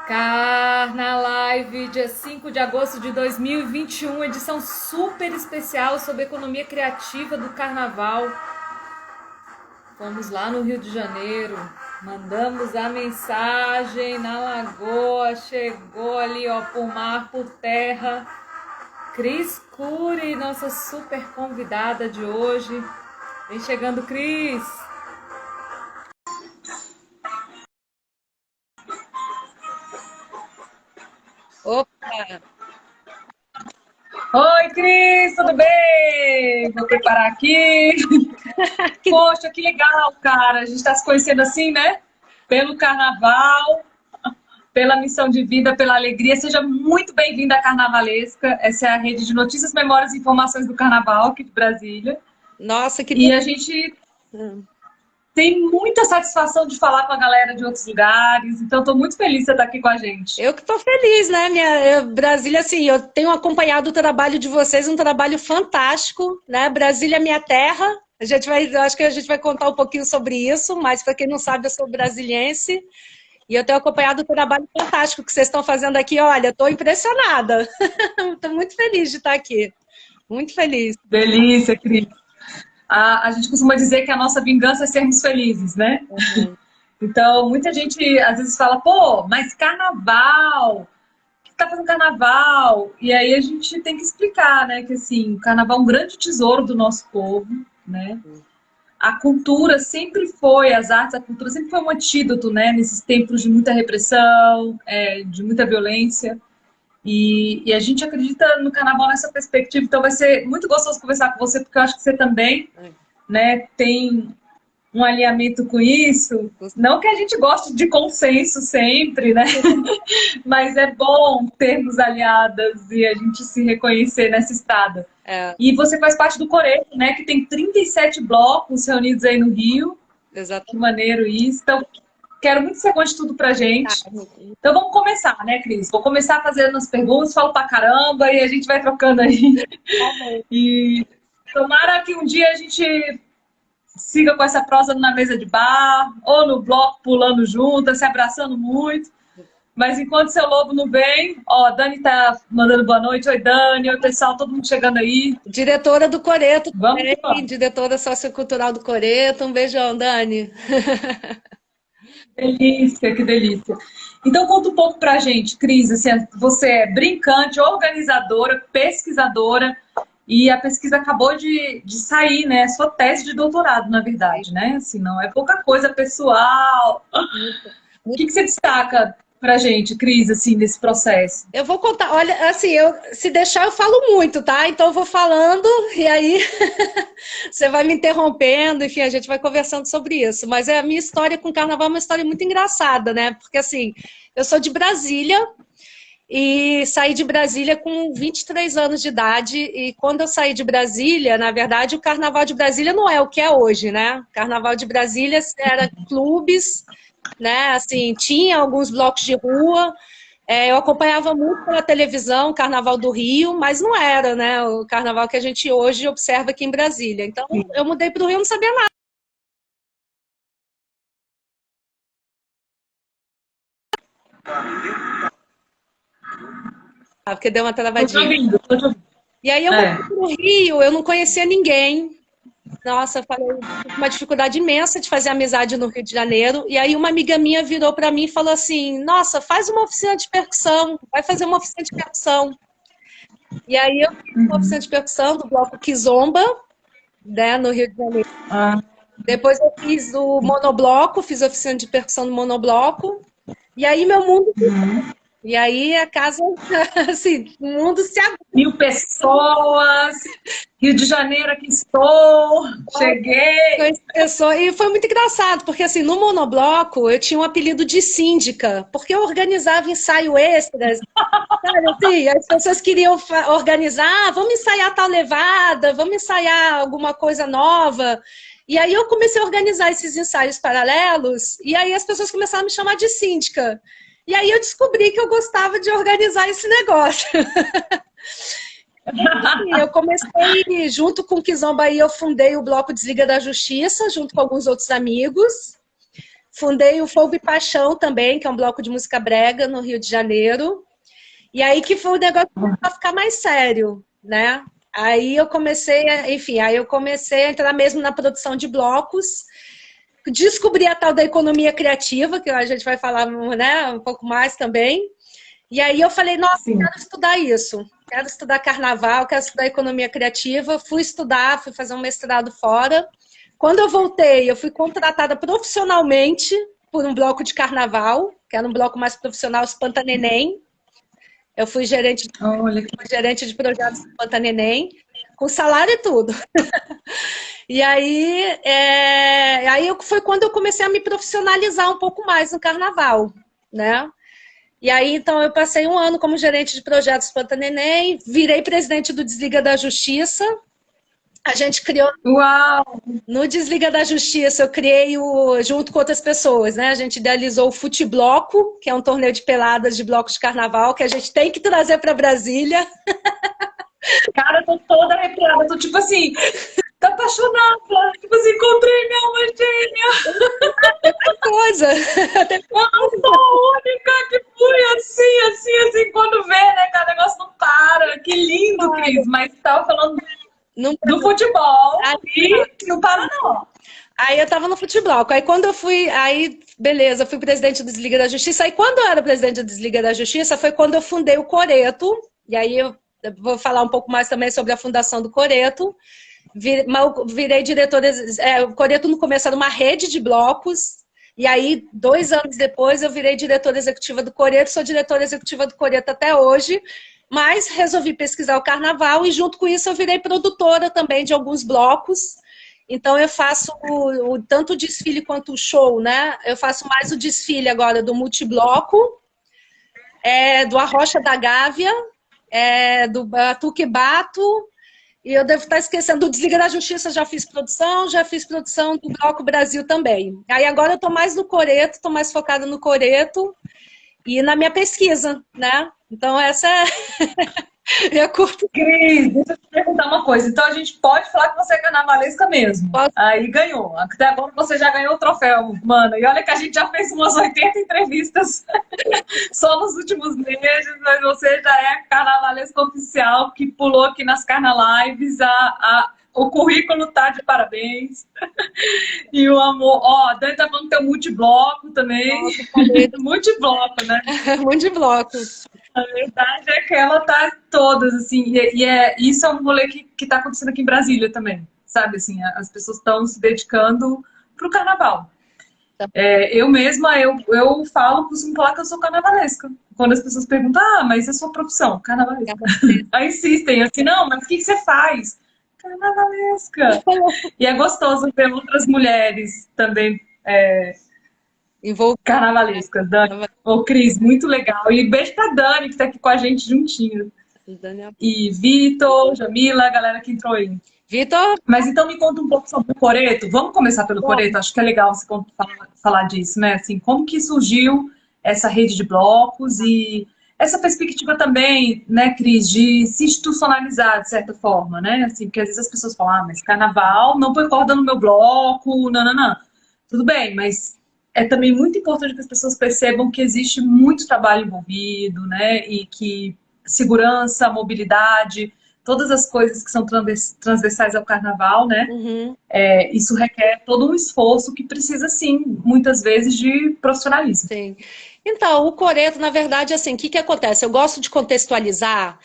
Carna Live, dia 5 de agosto de 2021, edição super especial sobre economia criativa do Carnaval. Fomos lá no Rio de Janeiro, mandamos a mensagem na Lagoa, chegou ali, ó, por mar, por terra. Cris Cury, nossa super convidada de hoje. Vem chegando, Cris. Opa! Oi, Cris, tudo bem? Vou preparar aqui. Poxa, que legal, cara. A gente está se conhecendo assim, né? Pelo carnaval, pela missão de vida, pela alegria. Seja muito bem-vinda à Carnavalesca. Essa é a rede de notícias, memórias e informações do Carnaval aqui de Brasília. Nossa, que E a gente tem muita satisfação de falar com a galera de outros lugares. Então, estou muito feliz de você estar aqui com a gente. Eu que estou feliz, né? Brasília, assim, eu tenho acompanhado o trabalho de vocês, um trabalho fantástico, né? Brasília é minha terra. Eu acho que a gente vai contar um pouquinho sobre isso, mas para quem não sabe, eu sou brasiliense e eu tenho acompanhado o trabalho fantástico que vocês estão fazendo aqui. Olha, estou impressionada. Estou muito feliz de estar aqui. Muito feliz. Delícia, Cris. A gente costuma dizer que a nossa vingança é sermos felizes, né? Então, muita gente às vezes fala, pô, mas carnaval, o que tá fazendo carnaval? E aí a gente tem que explicar, né, que assim, o carnaval é um grande tesouro do nosso povo, né? A cultura sempre foi, as artes, a cultura sempre foi um antídoto, né, nesses tempos de muita repressão, de muita violência. E a gente acredita no carnaval nessa perspectiva, então vai ser muito gostoso conversar com você, porque eu acho que você também, né, tem um alinhamento com isso. Não que a gente goste de consenso sempre, né? Mas é bom termos aliadas e a gente se reconhecer nessa estrada. E você faz parte do Coreto, né? Que tem 37 blocos reunidos aí no Rio. Exato. Que maneiro isso. Então, quero muito que você conte tudo pra gente. Então vamos começar, né, Cris? Vou começar fazendo as perguntas, falo pra caramba e a gente vai trocando aí. E tomara que um dia a gente siga com essa prosa na mesa de bar, ou no bloco pulando juntas, se abraçando muito. Mas enquanto seu lobo não vem, ó, a Dani tá mandando boa noite. Oi, Dani. Oi, pessoal, todo mundo chegando aí. Diretora do Coreto Vamos também, diretora sociocultural do Coreto. Um beijão, Dani. Delícia, que delícia. Então conta um pouco pra gente, Cris, assim, você é brincante, organizadora, pesquisadora, e a pesquisa acabou de sair, né? Sua tese de doutorado, na verdade, né? Assim, não é pouca coisa pessoal. O que você destaca pra gente, Cris, assim, desse processo? Eu vou contar, olha, assim, se deixar eu falo muito, tá? Então eu vou falando e aí você vai me interrompendo, enfim, a gente vai conversando sobre isso. Mas a minha história com o carnaval é uma história muito engraçada, né? Porque assim, eu sou de Brasília e saí de Brasília com 23 anos de idade e quando eu saí de Brasília, na verdade, o carnaval de Brasília não é o que é hoje, né? O carnaval de Brasília era clubes, né? Assim, tinha alguns blocos de rua. Eu acompanhava muito pela televisão o Carnaval do Rio, mas não era, né? O carnaval que a gente hoje observa aqui em Brasília. Então, eu mudei para o Rio e não sabia nada. Porque deu uma Tô te travadinha. ouvindo, tô te ouvindo. E aí eu mudei para o Rio, eu não conhecia ninguém. Nossa, eu falei, uma dificuldade imensa de fazer amizade no Rio de Janeiro. E aí uma amiga minha virou para mim e falou assim: Nossa, faz uma oficina de percussão, vai fazer uma oficina de percussão. E aí eu fiz uma oficina de percussão do bloco Kizomba, né, no Rio de Janeiro. Depois eu fiz o monobloco, fiz a oficina de percussão no monobloco. E aí meu mundo... E aí a casa, assim, o mundo se abriu. 1000 pessoas, Rio de Janeiro, aqui estou, cheguei. E foi muito engraçado, porque assim, no monobloco eu tinha um apelido de síndica, porque eu organizava ensaio extras, sabe assim, as pessoas queriam organizar, vamos ensaiar tal levada, vamos ensaiar alguma coisa nova. E aí eu comecei a organizar esses ensaios paralelos, e aí as pessoas começaram a me chamar de síndica. E aí eu descobri que eu gostava de organizar esse negócio. Eu comecei, junto com o Kizomba, eu fundei o Bloco Desliga da Justiça, junto com alguns outros amigos. Fundei o Fogo e Paixão também, que é um bloco de música brega no Rio de Janeiro. E aí que foi o negócio a ficar mais sério, né? Aí eu comecei, enfim, aí eu comecei a entrar mesmo na produção de blocos, descobri a tal da economia criativa, que a gente vai falar, né, um pouco mais também. E aí eu falei, nossa, Sim. quero estudar isso, quero estudar carnaval, quero estudar economia criativa. Fui estudar, fui fazer um mestrado fora. Quando eu voltei, eu fui contratada profissionalmente por um bloco de carnaval, que era um bloco mais profissional, os Pantaneném. Eu fui gerente de projetos do Pantaneném, com salário e tudo. E aí, foi quando eu comecei a me profissionalizar um pouco mais no carnaval, né? E aí, então, eu passei um ano como gerente de projetos do Pantaneném, virei presidente do Desliga da Justiça. A gente criou... Uau! No Desliga da Justiça, eu criei, junto com outras pessoas, né? A gente idealizou o Futebloco, que é um torneio de peladas de blocos de carnaval, que a gente tem que trazer para Brasília. Cara, eu tô toda arrepiada, tô tipo assim, tô apaixonada. Tipo assim, encontrei minha alma gêmea. Coisa. Eu não sou a única que fui assim, quando vê, né? Que o negócio não para. Que lindo, Cris. Mas tava falando do futebol e não para não. Aí eu tava no Futebloco. Aí quando eu fui, aí beleza, fui presidente do Desliga da Justiça. Aí quando eu era presidente do Desliga da Justiça, foi quando eu fundei o Coreto. E aí eu vou falar um pouco mais também sobre a fundação do Coreto. Virei diretora. O Coreto no começo era uma rede de blocos. E aí, 2 anos depois, eu virei diretora executiva do Coreto. Sou diretora executiva do Coreto até hoje. Mas resolvi pesquisar o carnaval e junto com isso eu virei produtora também de alguns blocos. Então eu faço tanto o desfile quanto o show, né? Eu faço mais o desfile agora do Multibloco, do Arrocha da Gávea, do Batuque Bato, e eu devo estar esquecendo do Desliga da Justiça, já fiz produção do Bloco Brasil também. Aí agora eu estou mais no Coreto, estou mais focada no Coreto e na minha pesquisa, né? Então essa é minha curta. Cris, deixa eu te perguntar uma coisa. Então a gente pode falar que você é carnavalesca mesmo. Posso. Aí ganhou. Até agora você já ganhou o troféu, mano. E olha que a gente já fez umas 80 entrevistas só nos últimos meses, mas você já é carnavalesca oficial que pulou aqui nas Carnalives. O currículo tá de parabéns. E o amor. Ó, a Dani tá falando que tem um multibloco também. Multibloco, né? Multibloco. A verdade é que ela tá todas, assim, isso é um rolê que tá acontecendo aqui em Brasília também, sabe, assim, as pessoas estão se dedicando pro carnaval. Eu mesma, eu costumo falar que eu sou carnavalesca. Quando as pessoas perguntam, mas é a sua profissão? Carnavalesca. Aí insistem, assim, não, mas o que você faz? Carnavalesca. E é gostoso ver outras mulheres também, carnavalescas, Dani. Ô, Cris, muito legal. E beijo pra Dani, que tá aqui com a gente juntinho. E Vitor, Jamila, a galera que entrou aí. Vitor? Mas então me conta um pouco sobre o Coreto. Vamos começar pelo Coreto? Acho que é legal você falar disso, né? Assim, como que surgiu essa rede de blocos e essa perspectiva também, né, Cris, de se institucionalizar de certa forma, né? Assim, porque às vezes as pessoas falam, mas carnaval não põe corda no meu bloco, não. Tudo bem, mas é também muito importante que as pessoas percebam que existe muito trabalho envolvido, né? E que segurança, mobilidade, todas as coisas que são transversais ao carnaval, né? Uhum. Isso requer todo um esforço que precisa, sim, muitas vezes, de profissionalismo. Sim. Então, o Coreto, na verdade, assim, o que acontece? Eu gosto de contextualizar,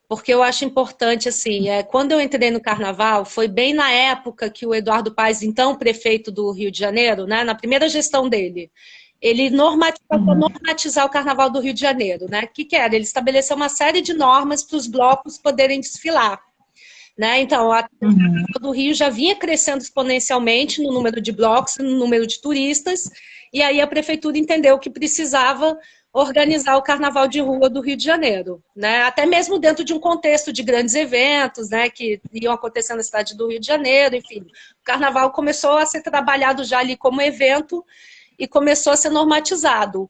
porque eu acho importante, assim, quando eu entrei no Carnaval, foi bem na época que o Eduardo Paes, então prefeito do Rio de Janeiro, né, na primeira gestão dele, ele normatizar o Carnaval do Rio de Janeiro, né? O que era? Ele estabeleceu uma série de normas para os blocos poderem desfilar. Né? Então, a do Rio já vinha crescendo exponencialmente no número de blocos, no número de turistas, e aí a prefeitura entendeu que precisava organizar o Carnaval de Rua do Rio de Janeiro, né? Até mesmo dentro de um contexto de grandes eventos, né, que iam acontecer na cidade do Rio de Janeiro, enfim. O Carnaval começou a ser trabalhado já ali como evento e começou a ser normatizado.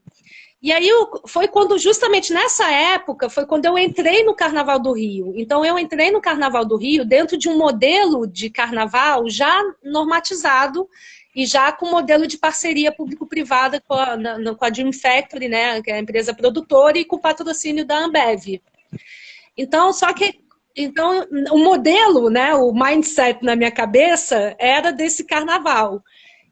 E aí foi quando, justamente nessa época, foi quando eu entrei no Carnaval do Rio. Então eu entrei no Carnaval do Rio dentro de um modelo de carnaval já normatizado e já com modelo de parceria público-privada com a Dream Factory, né, que é a empresa produtora, e com o patrocínio da Ambev. Então, então, o modelo, né, o mindset na minha cabeça era desse carnaval.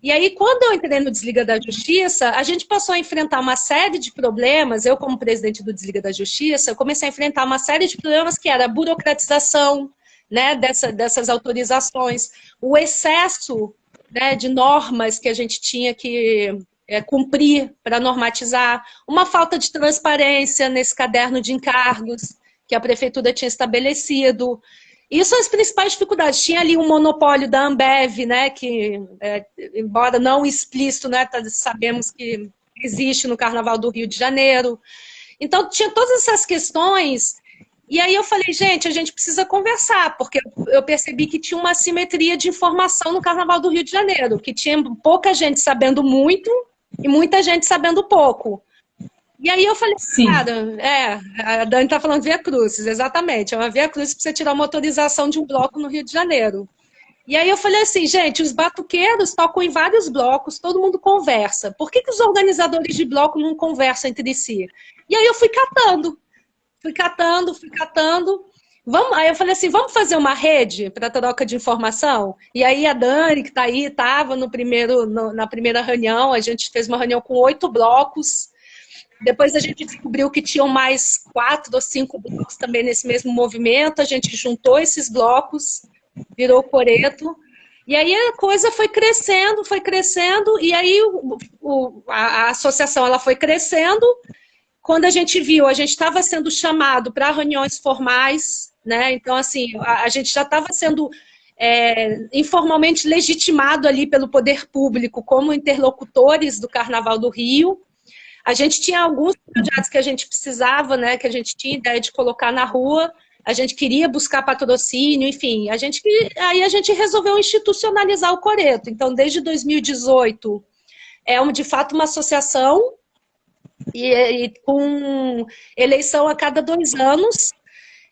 E aí, quando eu entrei no Desliga da Justiça, a gente passou a enfrentar uma série de problemas. Eu, como presidente do Desliga da Justiça, eu comecei a enfrentar uma série de problemas que era a burocratização, né, dessas autorizações, o excesso, né, de normas que a gente tinha que cumprir para normatizar, uma falta de transparência nesse caderno de encargos que a prefeitura tinha estabelecido. Isso são as principais dificuldades. Tinha ali um monopólio da Ambev, né, que, embora não explícito, né, sabemos que existe no Carnaval do Rio de Janeiro. Então, tinha todas essas questões. E aí eu falei, gente, a gente precisa conversar, porque eu percebi que tinha uma assimetria de informação no Carnaval do Rio de Janeiro, que tinha pouca gente sabendo muito e muita gente sabendo pouco. E aí eu falei, Sim. cara, a Dani está falando Via Crucis, exatamente, é uma Via Crucis para você tirar uma autorização de um bloco no Rio de Janeiro. E aí eu falei assim, gente, os batuqueiros tocam em vários blocos, todo mundo conversa. Por que os organizadores de bloco não conversam entre si? E aí eu fui catando. Aí eu falei assim, vamos fazer uma rede para troca de informação? E aí a Dani, que está aí, estava na primeira reunião, a gente fez uma reunião com 8 blocos. Depois a gente descobriu que tinham mais 4 ou 5 blocos também nesse mesmo movimento. A gente juntou esses blocos, virou coreto. E aí a coisa foi crescendo, e aí a associação ela foi crescendo. Quando a gente viu, a gente estava sendo chamado para reuniões formais, né? Então, assim, a gente já estava sendo informalmente legitimado ali pelo poder público como interlocutores do Carnaval do Rio. A gente tinha alguns projetos que a gente precisava, né, que a gente tinha ideia de colocar na rua, a gente queria buscar patrocínio, enfim, aí a gente resolveu institucionalizar o Coreto. Então, desde 2018, de fato uma associação e com eleição a cada 2 anos.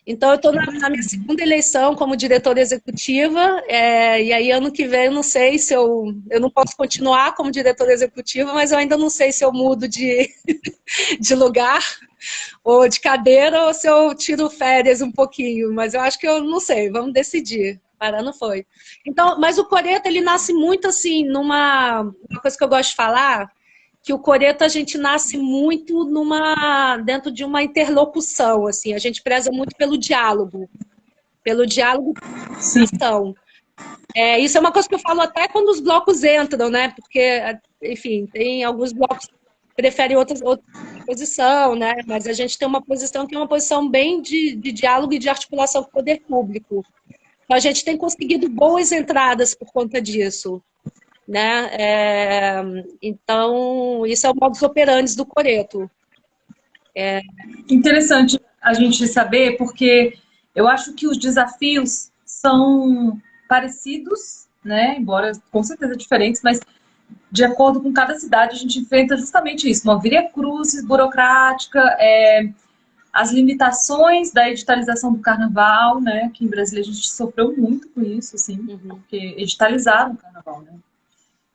Então, eu estou na minha segunda eleição como diretora executiva, e aí ano que vem eu não sei se eu não posso continuar como diretora executiva, mas eu ainda não sei se eu mudo de lugar ou de cadeira ou se eu tiro férias um pouquinho, mas eu acho que eu não sei, vamos decidir. Parar não foi. Então, mas o Coreto, ele nasce muito assim, uma coisa que eu gosto de falar, que o Coreto a gente nasce muito dentro de uma interlocução, assim, a gente preza muito pelo diálogo Sim. Isso é uma coisa que eu falo até quando os blocos entram, né? Porque, enfim, tem alguns blocos que preferem outra posição, né? Mas a gente tem uma posição que é uma posição bem de diálogo e de articulação com o poder público. Então, a gente tem conseguido boas entradas por conta disso. Né? Então, isso é o modus operandi do Coreto. Interessante a gente saber, porque eu acho que os desafios são parecidos, né? Embora com certeza diferentes, mas de acordo com cada cidade a gente enfrenta justamente isso, uma via crucis burocrática, as limitações da editalização do carnaval, né? Que em Brasília a gente sofreu muito com isso, assim, porque editalizaram o carnaval, né?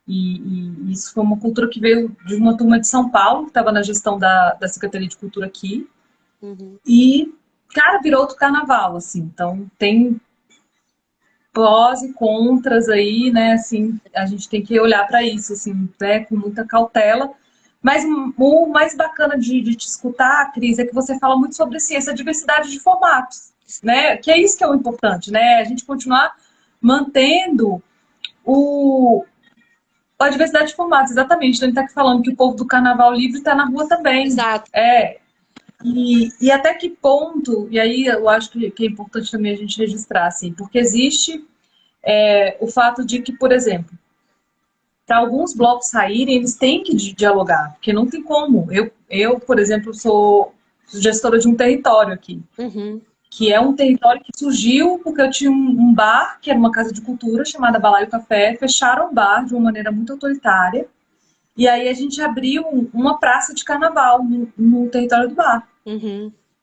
E isso foi uma cultura que veio de uma turma de São Paulo, que estava na gestão da Secretaria de Cultura aqui. E, cara, virou outro carnaval, assim. Então, tem prós e contras aí, né? Assim, a gente tem que olhar para isso, assim, né, com muita cautela. Mas o mais bacana de te escutar, Cris, é que você fala muito sobre assim, essa diversidade de formatos, né? Que é isso que é o importante, né? A gente continuar mantendo a diversidade de formatos, exatamente. Então, ele está aqui falando que o povo do Carnaval Livre está na rua também. Exato. E até que ponto, e aí eu acho que é importante também a gente registrar, assim, porque existe o fato de que, por exemplo, para alguns blocos saírem, eles têm que dialogar, porque não tem como. Eu por exemplo, sou gestora de um território aqui. Que é um território que surgiu porque eu tinha um bar, que era uma casa de cultura, chamada Balaio Café, fecharam o bar de uma maneira muito autoritária, e aí a gente abriu uma praça de carnaval no território do bar.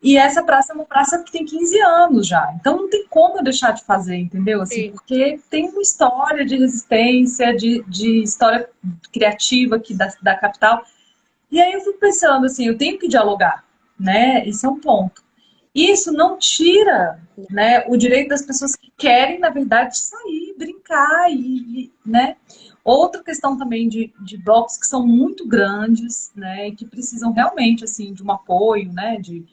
E essa praça é uma praça que tem 15 anos já. Então não tem como eu deixar de fazer, entendeu? Assim, Sim. porque tem uma história de resistência, de história criativa aqui da capital. E aí eu fico pensando assim, eu tenho que dialogar, né? Isso é um ponto. Isso não tira, né, o direito das pessoas que querem, na verdade, sair, brincar né? Outra questão também de blocos que são muito grandes, né, e que precisam realmente, assim, de um apoio, né, de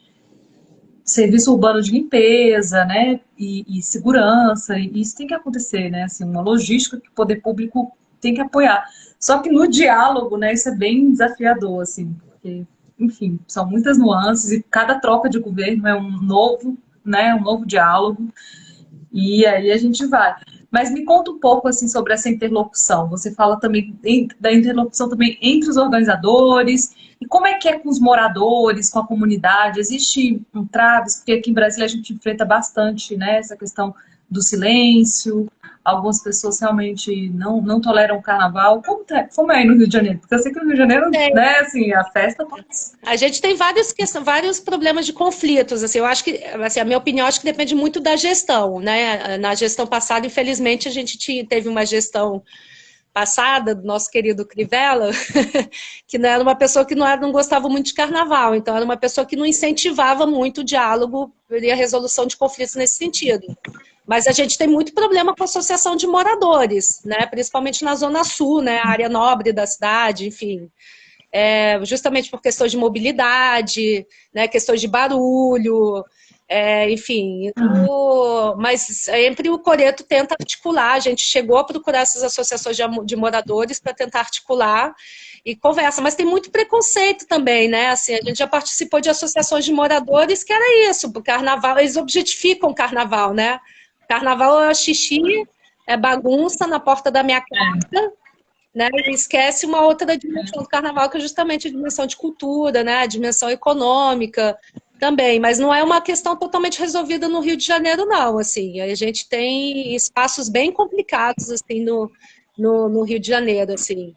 serviço urbano de limpeza, né, e segurança, e isso tem que acontecer, né, assim, uma logística que o poder público tem que apoiar. Só que no diálogo, né, isso é bem desafiador, assim, porque, enfim, são muitas nuances e cada troca de governo é um novo, né, um novo diálogo, e aí a gente vai. Mas me conta um pouco assim sobre essa interlocução. Você fala também da interlocução também entre os organizadores e como é que é com os moradores, com a comunidade? Existe um traves? Porque aqui em Brasília a gente enfrenta bastante, né, essa questão do silêncio. Algumas pessoas realmente não toleram o carnaval. Como é aí no Rio de Janeiro? Porque eu sei que no Rio de Janeiro, né, assim, a festa pode... A gente tem vários problemas de conflitos, assim, eu acho que, assim, a minha opinião, acho que depende muito da gestão, né? Na gestão passada, infelizmente, a gente teve uma gestão passada do nosso querido Crivella, que não era uma pessoa que não gostava muito de carnaval, então era uma pessoa que não incentivava muito o diálogo e a resolução de conflitos nesse sentido. Mas a gente tem muito problema com a associação de moradores, né? Principalmente na Zona Sul, né? A área nobre da cidade, enfim. Justamente por questões de mobilidade, né, questões de barulho, enfim. Mas sempre o Coreto tenta articular, a gente chegou a procurar essas associações de moradores para tentar articular e conversa, mas tem muito preconceito também, né? Assim, a gente já participou de associações de moradores que era isso, o carnaval, eles objetificam o carnaval, né? Carnaval é xixi, é bagunça na porta da minha casa, né? E esquece uma outra dimensão do carnaval, que é justamente a dimensão de cultura, né? A dimensão econômica também, mas não é uma questão totalmente resolvida no Rio de Janeiro, não, assim, a gente tem espaços bem complicados, assim, no Rio de Janeiro, assim.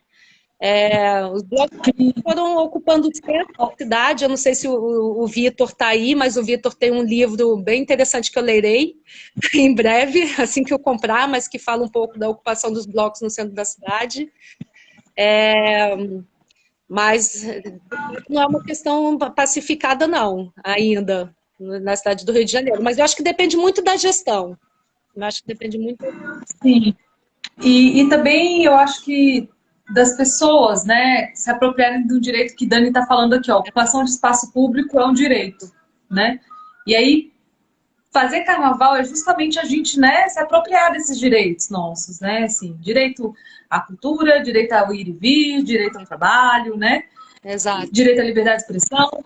Os blocos foram ocupando o centro da cidade, eu não sei se o Vitor está aí, mas o Vitor tem um livro bem interessante que eu lerei em breve, assim que eu comprar, mas que fala um pouco da ocupação dos blocos no centro da cidade. Mas não é uma questão pacificada, não, ainda, na cidade do Rio de Janeiro. Mas eu acho que depende muito da gestão. Eu acho que depende muito. Sim. E também eu acho que das pessoas, né, se apropriarem do direito que Dani está falando aqui, ó, ocupação de espaço público é um direito, né? E aí fazer carnaval é justamente a gente, né, se apropriar desses direitos nossos, né? Assim, direito à cultura, direito ao ir e vir, direito ao trabalho, né? Exato. Direito à liberdade de expressão.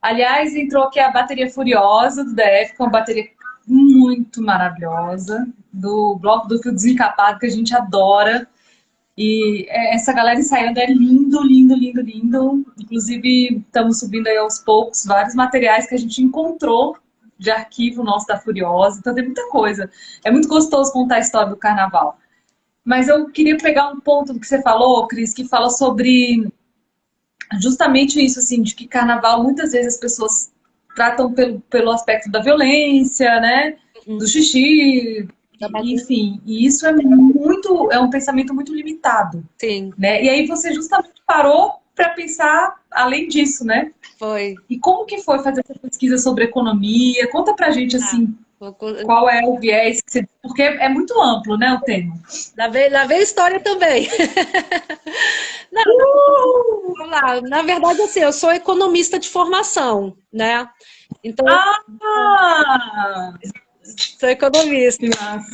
Aliás, entrou aqui a bateria Furiosa do DF, que é uma bateria muito maravilhosa, do Bloco do Fio Desencapado, que a gente adora. E essa galera ensaiando é lindo, lindo, lindo, lindo. Inclusive, estamos subindo aí aos poucos vários materiais que a gente encontrou de arquivo nosso da Furiosa. Então tem muita coisa. É muito gostoso contar a história do carnaval. Mas eu queria pegar um ponto do que você falou, Cris, que fala sobre justamente isso, assim, de que carnaval, muitas vezes as pessoas tratam pelo aspecto da violência, né? Do xixi, enfim. E isso é um pensamento muito limitado. Sim. Né? E aí você justamente parou para pensar além disso, né? Foi. E como que foi fazer essa pesquisa sobre economia? Conta pra gente, assim, qual é o viés que você... Porque é muito amplo, né, o tema. Lá vem história também. Não, vamos lá. Na verdade, assim, eu sou economista de formação, né? Então, sou economista.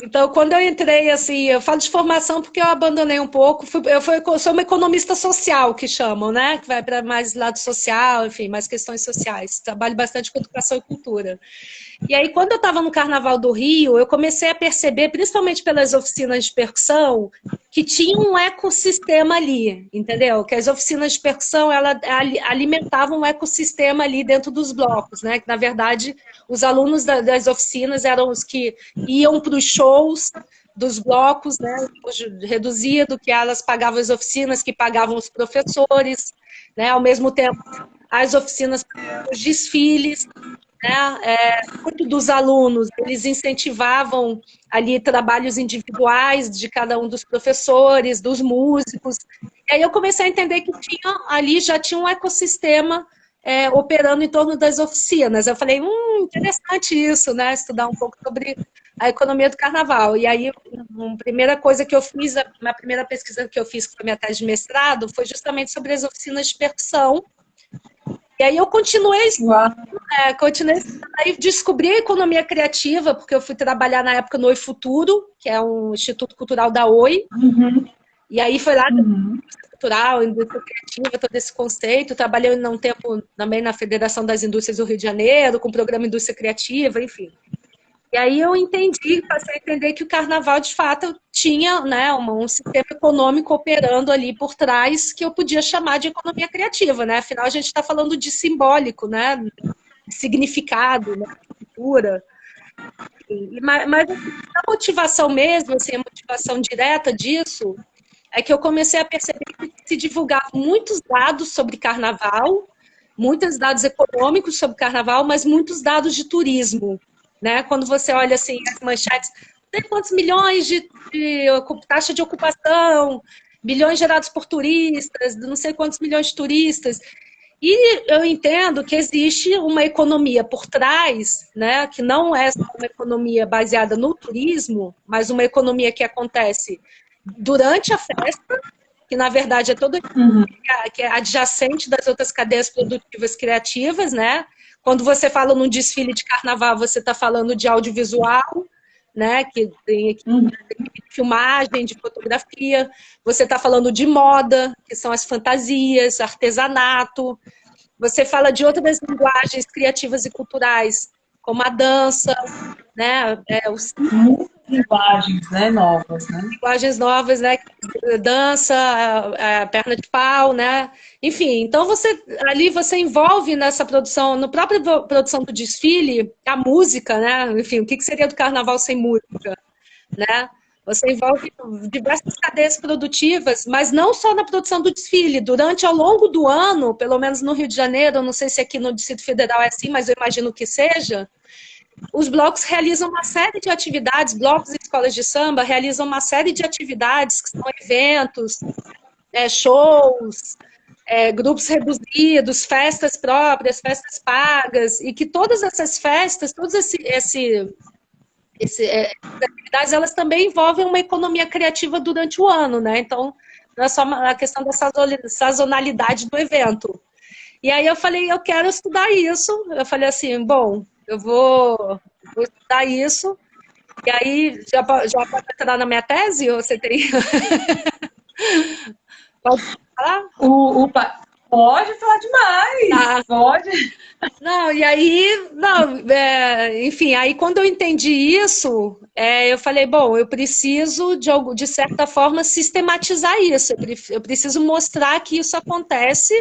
Então, quando eu entrei, assim, eu falo de formação porque eu abandonei um pouco. Eu sou uma economista social, que chamam, né? Que vai para mais lado social, enfim, mais questões sociais. Trabalho bastante com educação e cultura. E aí, quando eu estava no Carnaval do Rio, eu comecei a perceber, principalmente pelas oficinas de percussão, que tinha um ecossistema ali, entendeu? Que as oficinas de percussão, ela alimentavam um ecossistema ali dentro dos blocos, né? Que, na verdade, os alunos das oficinas eram os que iam para os shows dos blocos, né? Reduzido, que elas pagavam as oficinas, que pagavam os professores, né? Ao mesmo tempo, as oficinas, os desfiles. né? Muito dos alunos, eles incentivavam ali trabalhos individuais de cada um dos professores, dos músicos. E aí eu comecei a entender que ali já tinha um ecossistema operando em torno das oficinas. Eu falei, interessante isso, né? Estudar um pouco sobre a economia do carnaval. E aí, a primeira coisa que eu fiz, a primeira pesquisa que eu fiz, que foi minha tese de mestrado, foi justamente sobre as oficinas de percussão. E aí eu continuei estudando, aí descobri a economia criativa, porque eu fui trabalhar na época no Oi Futuro, que é um instituto cultural da Oi. E aí foi lá cultural, indústria criativa, todo esse conceito. Trabalhei um tempo também na Federação das Indústrias do Rio de Janeiro, com o programa Indústria Criativa, enfim. E aí eu passei a entender que o carnaval, de fato, tinha, né, um sistema econômico operando ali por trás que eu podia chamar de economia criativa, né? Afinal, a gente está falando de simbólico, né? De significado, né? Cultura. Mas a motivação mesmo, assim, a motivação direta disso, é que eu comecei a perceber que se divulgavam muitos dados sobre carnaval, muitos dados econômicos sobre carnaval, mas muitos dados de turismo. Né? Quando você olha assim, as manchetes, tem quantos milhões de taxa de ocupação, bilhões gerados por turistas, não sei quantos milhões de turistas. E eu entendo que existe uma economia por trás, né, que não é só uma economia baseada no turismo, mas uma economia que acontece durante a festa, que na verdade é toda que é adjacente das outras cadeias produtivas criativas, né? Quando você fala num desfile de carnaval, você está falando de audiovisual, né? Que tem filmagem, de fotografia. Você está falando de moda, que são as fantasias, artesanato. Você fala de outras linguagens criativas e culturais, como a dança, né? Linguagens, né, novas, né? Linguagens novas, né? Dança, a perna de pau, né? Enfim, então ali você envolve nessa produção, na própria produção do desfile, a música, né? Enfim, o que seria do carnaval sem música, né? Você envolve diversas cadeias produtivas, mas não só na produção do desfile. Durante, ao longo do ano, pelo menos no Rio de Janeiro, eu não sei se aqui no Distrito Federal é assim, mas eu imagino que seja, os blocos realizam uma série de atividades, blocos e escolas de samba realizam uma série de atividades, que são eventos, shows, grupos reduzidos, festas próprias, festas pagas, e que todas essas festas, todas essas atividades, elas também envolvem uma economia criativa durante o ano, né? Então, não é só a questão da sazonalidade do evento. E aí eu falei, eu quero estudar isso. Eu falei assim, bom, eu vou estudar isso. E aí, já pode entrar na minha tese? Ou você tem... Pode falar? Pode falar demais! Pode! Não, e aí, enfim, aí quando eu entendi isso, eu falei, bom, eu preciso, de certa forma, sistematizar isso. Eu preciso mostrar que isso acontece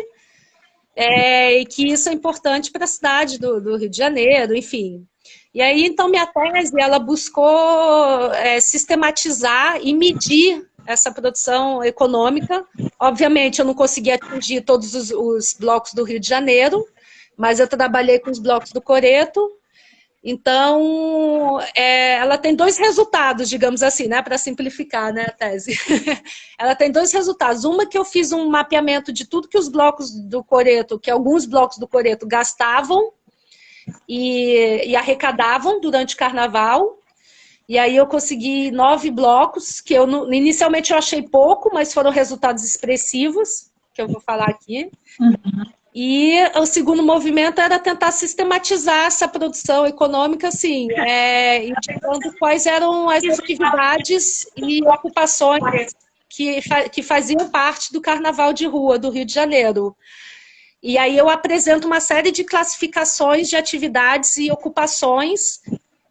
e que isso é importante para a cidade do Rio de Janeiro, enfim. E aí, então, minha tese, ela buscou sistematizar e medir essa produção econômica. Obviamente, eu não consegui atingir todos os blocos do Rio de Janeiro, mas eu trabalhei com os blocos do Coreto. Então, ela tem dois resultados, digamos assim, né, para simplificar, né, a tese. Ela tem dois resultados. Uma que eu fiz um mapeamento de tudo que os blocos do Coreto, que alguns blocos do Coreto gastavam e arrecadavam durante o carnaval. E aí eu consegui 9 blocos, que inicialmente eu achei pouco, mas foram resultados expressivos, que eu vou falar aqui. E o segundo movimento era tentar sistematizar essa produção econômica, assim, indicando quais eram as atividades e ocupações que faziam parte do Carnaval de Rua do Rio de Janeiro. E aí eu apresento uma série de classificações de atividades e ocupações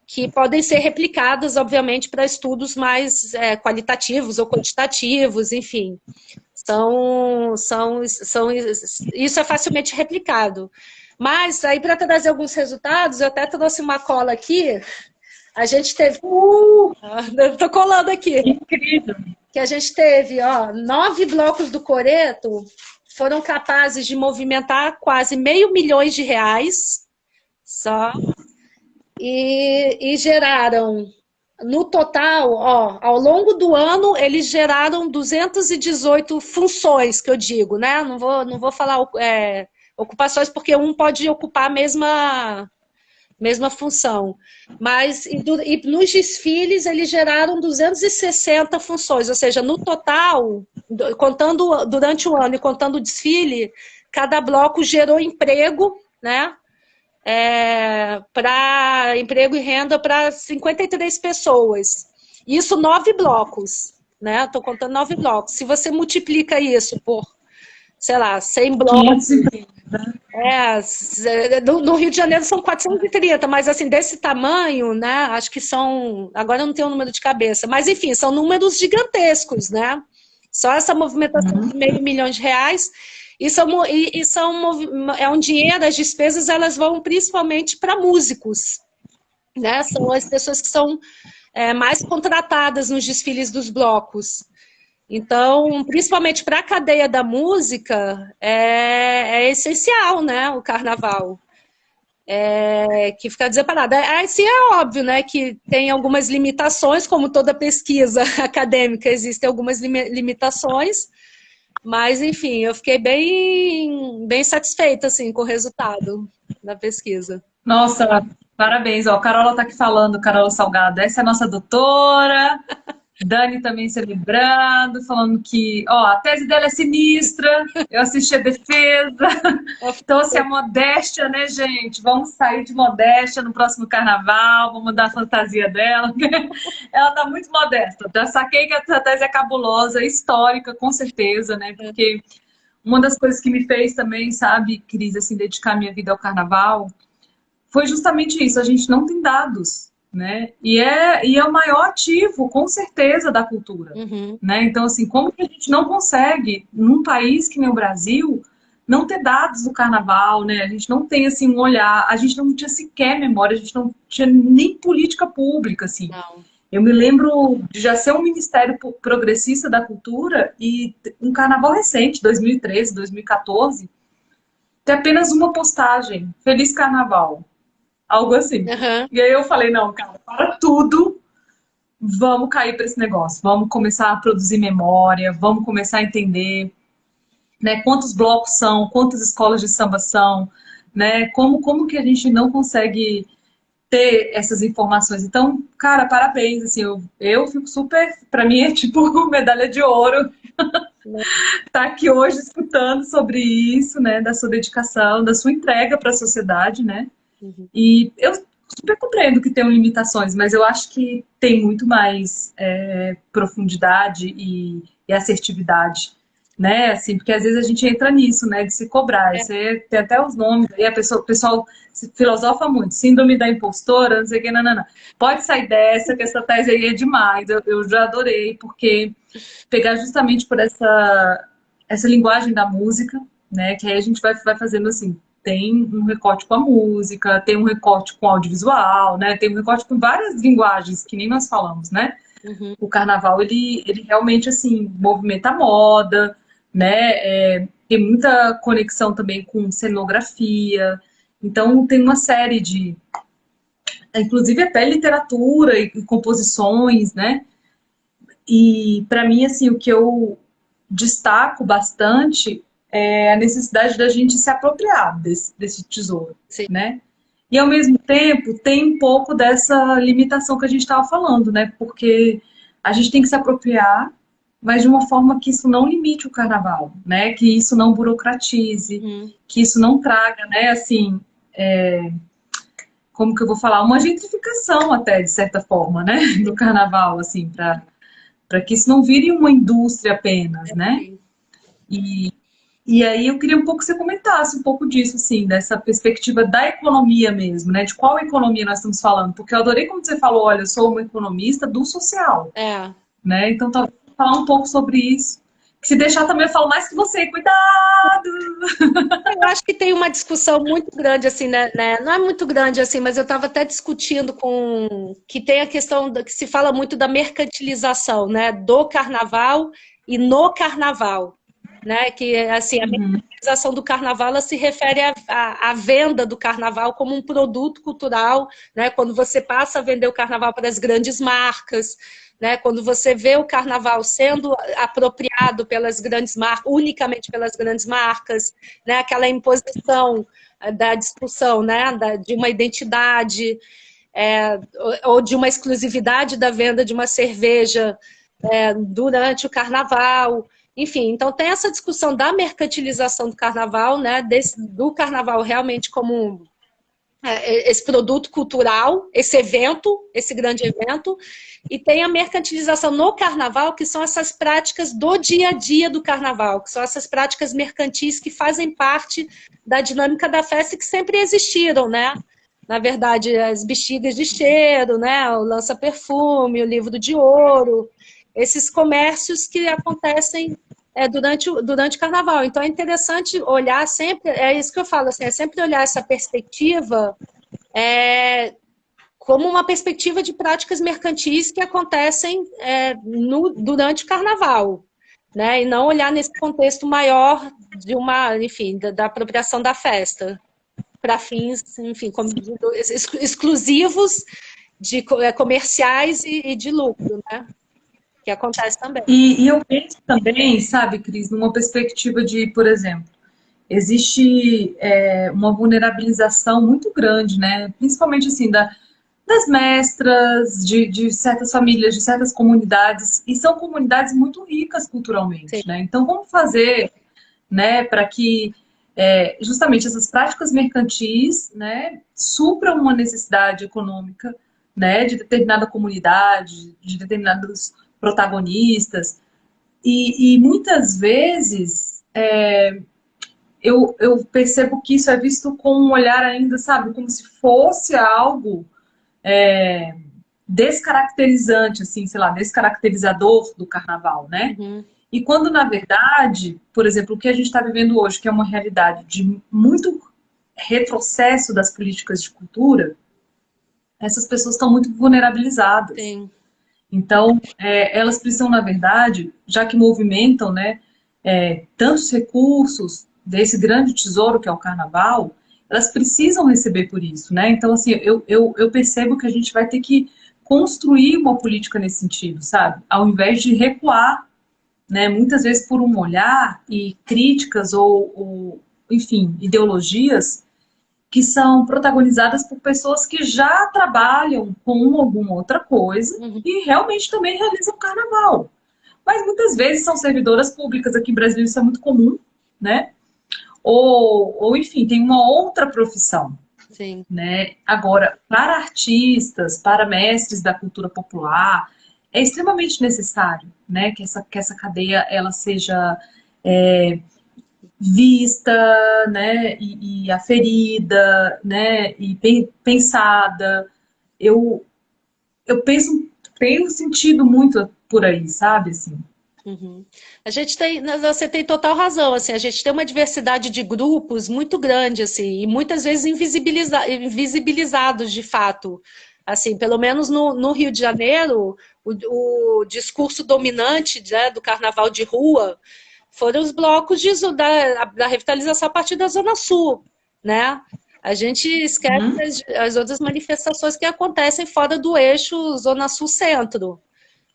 que podem ser replicadas, obviamente, para estudos mais qualitativos ou quantitativos, enfim. Isso é facilmente replicado. Mas, aí, para trazer alguns resultados, eu até trouxe uma cola aqui. A gente teve... Estou colando aqui. Incrível. Que a gente teve, 9 blocos do Coreto foram capazes de movimentar quase R$500 milhões, Só. E geraram, no total, ó, ao longo do ano, eles geraram 218 funções, que eu digo, né? Não vou falar ocupações, porque um pode ocupar a mesma função. Mas e nos desfiles, eles geraram 260 funções, ou seja, no total, contando durante o ano e contando o desfile, cada bloco gerou emprego, né? Para emprego e renda para 53 pessoas. Isso 9 blocos, né? Estou contando 9 blocos. Se você multiplica isso por, sei lá, 100 blocos... 530. No Rio de Janeiro são 430, mas assim, desse tamanho, né? Acho que são... Agora eu não tenho o número de cabeça, mas enfim, são números gigantescos, né? Só essa movimentação de R$500 milhões. É um dinheiro, as despesas elas vão principalmente para músicos, né? São as pessoas que são mais contratadas nos desfiles dos blocos. Então, principalmente para a cadeia da música, é essencial, né? O carnaval. Que fica desamparado. Assim é óbvio, né? Que tem algumas limitações, como toda pesquisa acadêmica, existem algumas limitações. Mas, enfim, eu fiquei bem satisfeita, assim, com o resultado da pesquisa. Nossa, parabéns. Ó, Carola tá aqui falando, Carola Salgado. Essa é a nossa doutora. Dani também celebrando, falando que, ó, a tese dela é sinistra. Eu assisti a defesa. Então, assim, a modéstia, né, gente? Vamos sair de modéstia no próximo carnaval. Vamos mudar a fantasia dela. Ela tá muito modesta. Já saquei que a tese é cabulosa, histórica, com certeza, né? Porque uma das coisas que me fez também, sabe, Cris, assim, dedicar minha vida ao carnaval, foi justamente isso. A gente não tem dados, né? E é o maior ativo, com certeza, da cultura. Né? Então, assim, como que a gente não consegue, num país que nem o Brasil, não ter dados do carnaval, né? A gente não tem, assim, um olhar, a gente não tinha sequer memória, a gente não tinha nem política pública, assim. Não. Eu me lembro de já ser um ministério progressista da cultura e um carnaval recente, 2013, 2014, ter apenas uma postagem, Feliz Carnaval. Algo assim. E aí eu falei, não, cara, para tudo, vamos cair para esse negócio. Vamos começar a produzir memória, vamos começar a entender, né, quantos blocos são, quantas escolas de samba são, né, como que a gente não consegue ter essas informações. Então, cara, parabéns, assim, eu fico super, para mim é tipo medalha de ouro. Tá aqui hoje escutando sobre isso, né, da sua dedicação, da sua entrega para a sociedade, né? E eu super compreendo que tem limitações, mas eu acho que tem muito mais profundidade e assertividade, né? Assim, porque às vezes a gente entra nisso, né? De se cobrar. Você tem até os nomes, aí o pessoal se filosofa muito. Síndrome da impostora, não sei o que, não. Pode sair dessa, que essa tese aí é demais. Eu já adorei, porque pegar justamente por essa linguagem da música, né? Que aí a gente vai fazendo assim. Tem um recorte com a música, tem um recorte com o audiovisual, né? Tem um recorte com várias linguagens, que nem nós falamos, né? O carnaval, ele realmente, assim, movimenta a moda, né? Tem muita conexão também com cenografia. Então, tem uma série de... Inclusive, até literatura e composições, né? E, para mim, assim, o que eu destaco bastante a necessidade da gente se apropriar desse tesouro, né? E, ao mesmo tempo, tem um pouco dessa limitação que a gente estava falando, né? Porque a gente tem que se apropriar, mas de uma forma que isso não limite o carnaval, né? Que isso não burocratize, que isso não traga, né? Assim, como que eu vou falar? Uma gentrificação até, de certa forma, né? Do carnaval, assim, para que isso não vire uma indústria apenas, né? E aí eu queria um pouco que você comentasse um pouco disso, assim, dessa perspectiva da economia mesmo, né? De qual economia nós estamos falando. Porque eu adorei como você falou, olha, eu sou uma economista do social. Né? Então, talvez falar um pouco sobre isso. Que se deixar também eu falo mais que você, cuidado! Eu acho que tem uma discussão muito grande, assim, né? Não é muito grande, assim, mas eu estava até discutindo que tem a questão que se fala muito da mercantilização, né? Do carnaval e no carnaval. né? Que assim, a mercantilização do carnaval ela se refere à venda do carnaval como um produto cultural, né? Quando você passa a vender o carnaval para as grandes marcas, né? Quando você vê o carnaval sendo apropriado pelas grandes marcas, unicamente pelas grandes marcas, né? Aquela imposição da discussão, né? De uma identidade, ou de uma exclusividade da venda de uma cerveja durante o carnaval. Enfim, então tem essa discussão da mercantilização do carnaval, né? Do carnaval realmente como esse produto cultural, esse evento, esse grande evento, e tem a mercantilização no carnaval, que são essas práticas do dia a dia do carnaval, que são essas práticas mercantis que fazem parte da dinâmica da festa e que sempre existiram, né? Na verdade, as bexigas de cheiro, né? O lança-perfume, o livro de ouro, esses comércios que acontecem durante o carnaval. Então é interessante olhar sempre, é isso que eu falo, assim, é sempre olhar essa perspectiva como uma perspectiva de práticas mercantis que acontecem durante o carnaval, né? E não olhar nesse contexto maior de enfim, da apropriação da festa para fins, enfim, exclusivos de comerciais e de lucro, né? Que acontece também. E eu penso também, sabe, Cris, numa perspectiva de, por exemplo, existe uma vulnerabilização muito grande, né? Principalmente assim, das mestras, de certas famílias, de certas comunidades, e são comunidades muito ricas culturalmente, Sim. né? Então, como fazer, né, para que justamente essas práticas mercantis, né, supram uma necessidade econômica, né, de determinada comunidade, de determinados protagonistas, e muitas vezes eu percebo que isso é visto com um olhar ainda, sabe, como se fosse algo descaracterizante, assim, sei lá, descaracterizador do carnaval, né? Uhum. E quando, na verdade, por exemplo, o que a gente está vivendo hoje, que é uma realidade de muito retrocesso das políticas de cultura, essas pessoas estão muito vulnerabilizadas. Sim. Então, elas precisam, na verdade, já que movimentam, né, tantos recursos desse grande tesouro que é o carnaval, elas precisam receber por isso, né? Então, assim, eu percebo que a gente vai ter que construir uma política nesse sentido, sabe? Ao invés de recuar, né, muitas vezes por um olhar e críticas ou enfim, ideologias que são protagonizadas por pessoas que já trabalham com alguma outra coisa e realmente também realizam carnaval. Mas muitas vezes são servidoras públicas, aqui no Brasil isso é muito comum, né? Ou enfim, tem uma outra profissão. Sim. Né? Agora, para artistas, para mestres da cultura popular, é extremamente necessário, né, que essa cadeia ela seja vista, né, e aferida, né, e pensada. Eu tenho sentido muito por aí, sabe, assim. Uhum. Você tem total razão, assim, a gente tem uma diversidade de grupos muito grande, assim, e muitas vezes invisibilizados de fato. Assim, pelo menos no Rio de Janeiro, o discurso dominante, né, do carnaval de rua foram os blocos da revitalização a partir da Zona Sul, né? A gente esquece as outras manifestações que acontecem fora do eixo Zona Sul-Centro.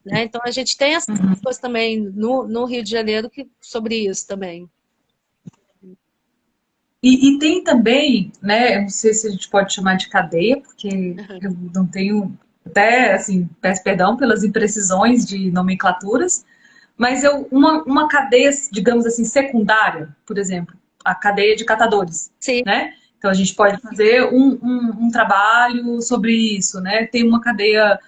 Né? Então, a gente tem essas coisas também no Rio de Janeiro sobre isso também. E tem também, né, eu não sei se a gente pode chamar de cadeia, porque eu não tenho, até, assim, peço perdão pelas imprecisões de nomenclaturas, mas uma cadeia, digamos assim, secundária, por exemplo, a cadeia de catadores, Sim. Né? Então, a gente pode fazer um trabalho sobre isso, né? Tem uma cadeia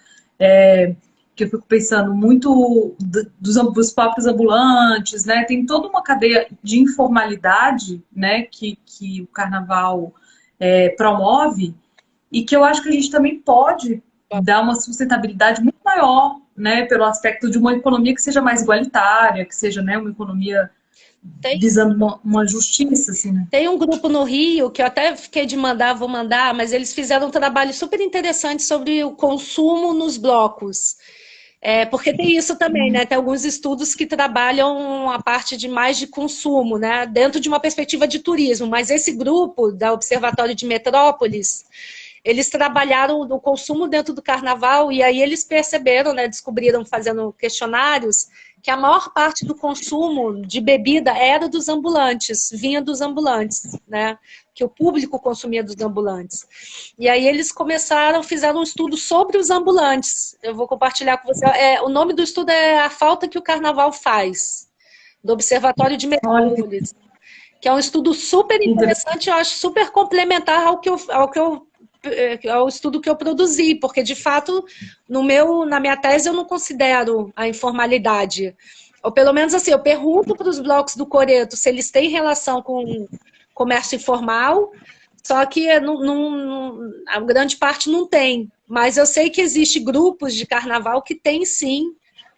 que eu fico pensando muito dos próprios ambulantes, né? Tem toda uma cadeia de informalidade, né? Que o carnaval promove e que eu acho que a gente também pode dar uma sustentabilidade muito maior, né? Pelo aspecto de uma economia que seja mais igualitária, que seja, né, uma economia visando uma justiça, assim, né? Tem um grupo no Rio que eu até fiquei de mandar, vou mandar, mas eles fizeram um trabalho super interessante sobre o consumo nos blocos. Porque tem isso também, né? Tem alguns estudos que trabalham a parte de mais de consumo, né? Dentro de uma perspectiva de turismo, mas esse grupo da Observatório de Metrópoles, eles trabalharam o consumo dentro do carnaval e aí eles perceberam, né? Descobriram fazendo questionários que a maior parte do consumo de bebida era dos ambulantes, vinha dos ambulantes, né? Que o público consumia dos ambulantes. E aí eles fizeram um estudo sobre os ambulantes. Eu vou compartilhar com você. O nome do estudo é A Falta que o Carnaval Faz, do Observatório de Metrópolis, que é um estudo super interessante, eu acho super complementar ao estudo que eu produzi, porque de fato na minha tese eu não considero a informalidade, ou pelo menos assim, eu pergunto para os blocos do Coreto se eles têm relação com comércio informal, só que a grande parte não tem, mas eu sei que existem grupos de carnaval que têm sim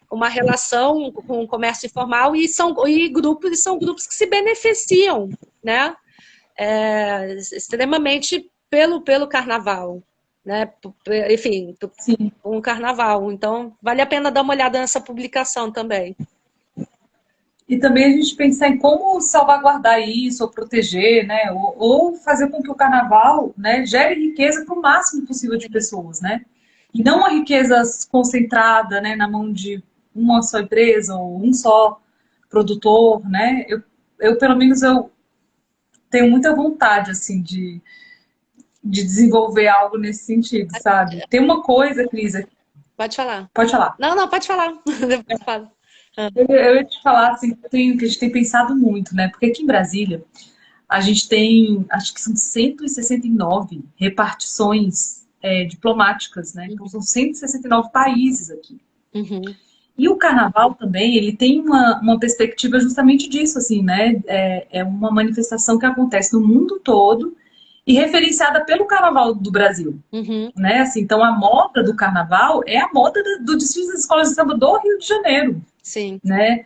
uma relação com o comércio informal são grupos que se beneficiam, né? Extremamente pelo carnaval, né? Enfim, um carnaval. Então, vale a pena dar uma olhada nessa publicação também. E também a gente pensar em como salvaguardar isso, ou proteger, né? Ou fazer com que o carnaval, né, gere riqueza para o máximo possível de pessoas, né? E não a riqueza concentrada, né, na mão de uma só empresa ou um só produtor, né? Pelo menos, eu tenho muita vontade, assim, de desenvolver algo nesse sentido, sabe? Tem uma coisa, Cris... Pode falar. Pode falar. Não, pode falar. Depois fala. Eu ia te falar, assim, que a gente tem pensado muito, né? Porque aqui em Brasília, a gente tem, acho que são 169 repartições diplomáticas, né? Então, são 169 países aqui. Uhum. E o carnaval também, ele tem uma perspectiva justamente disso, assim, né? É uma manifestação que acontece no mundo todo e referenciada pelo Carnaval do Brasil, né? Assim, então, a moda do carnaval é a moda do desfile das escolas de samba do Rio de Janeiro. Sim. Né?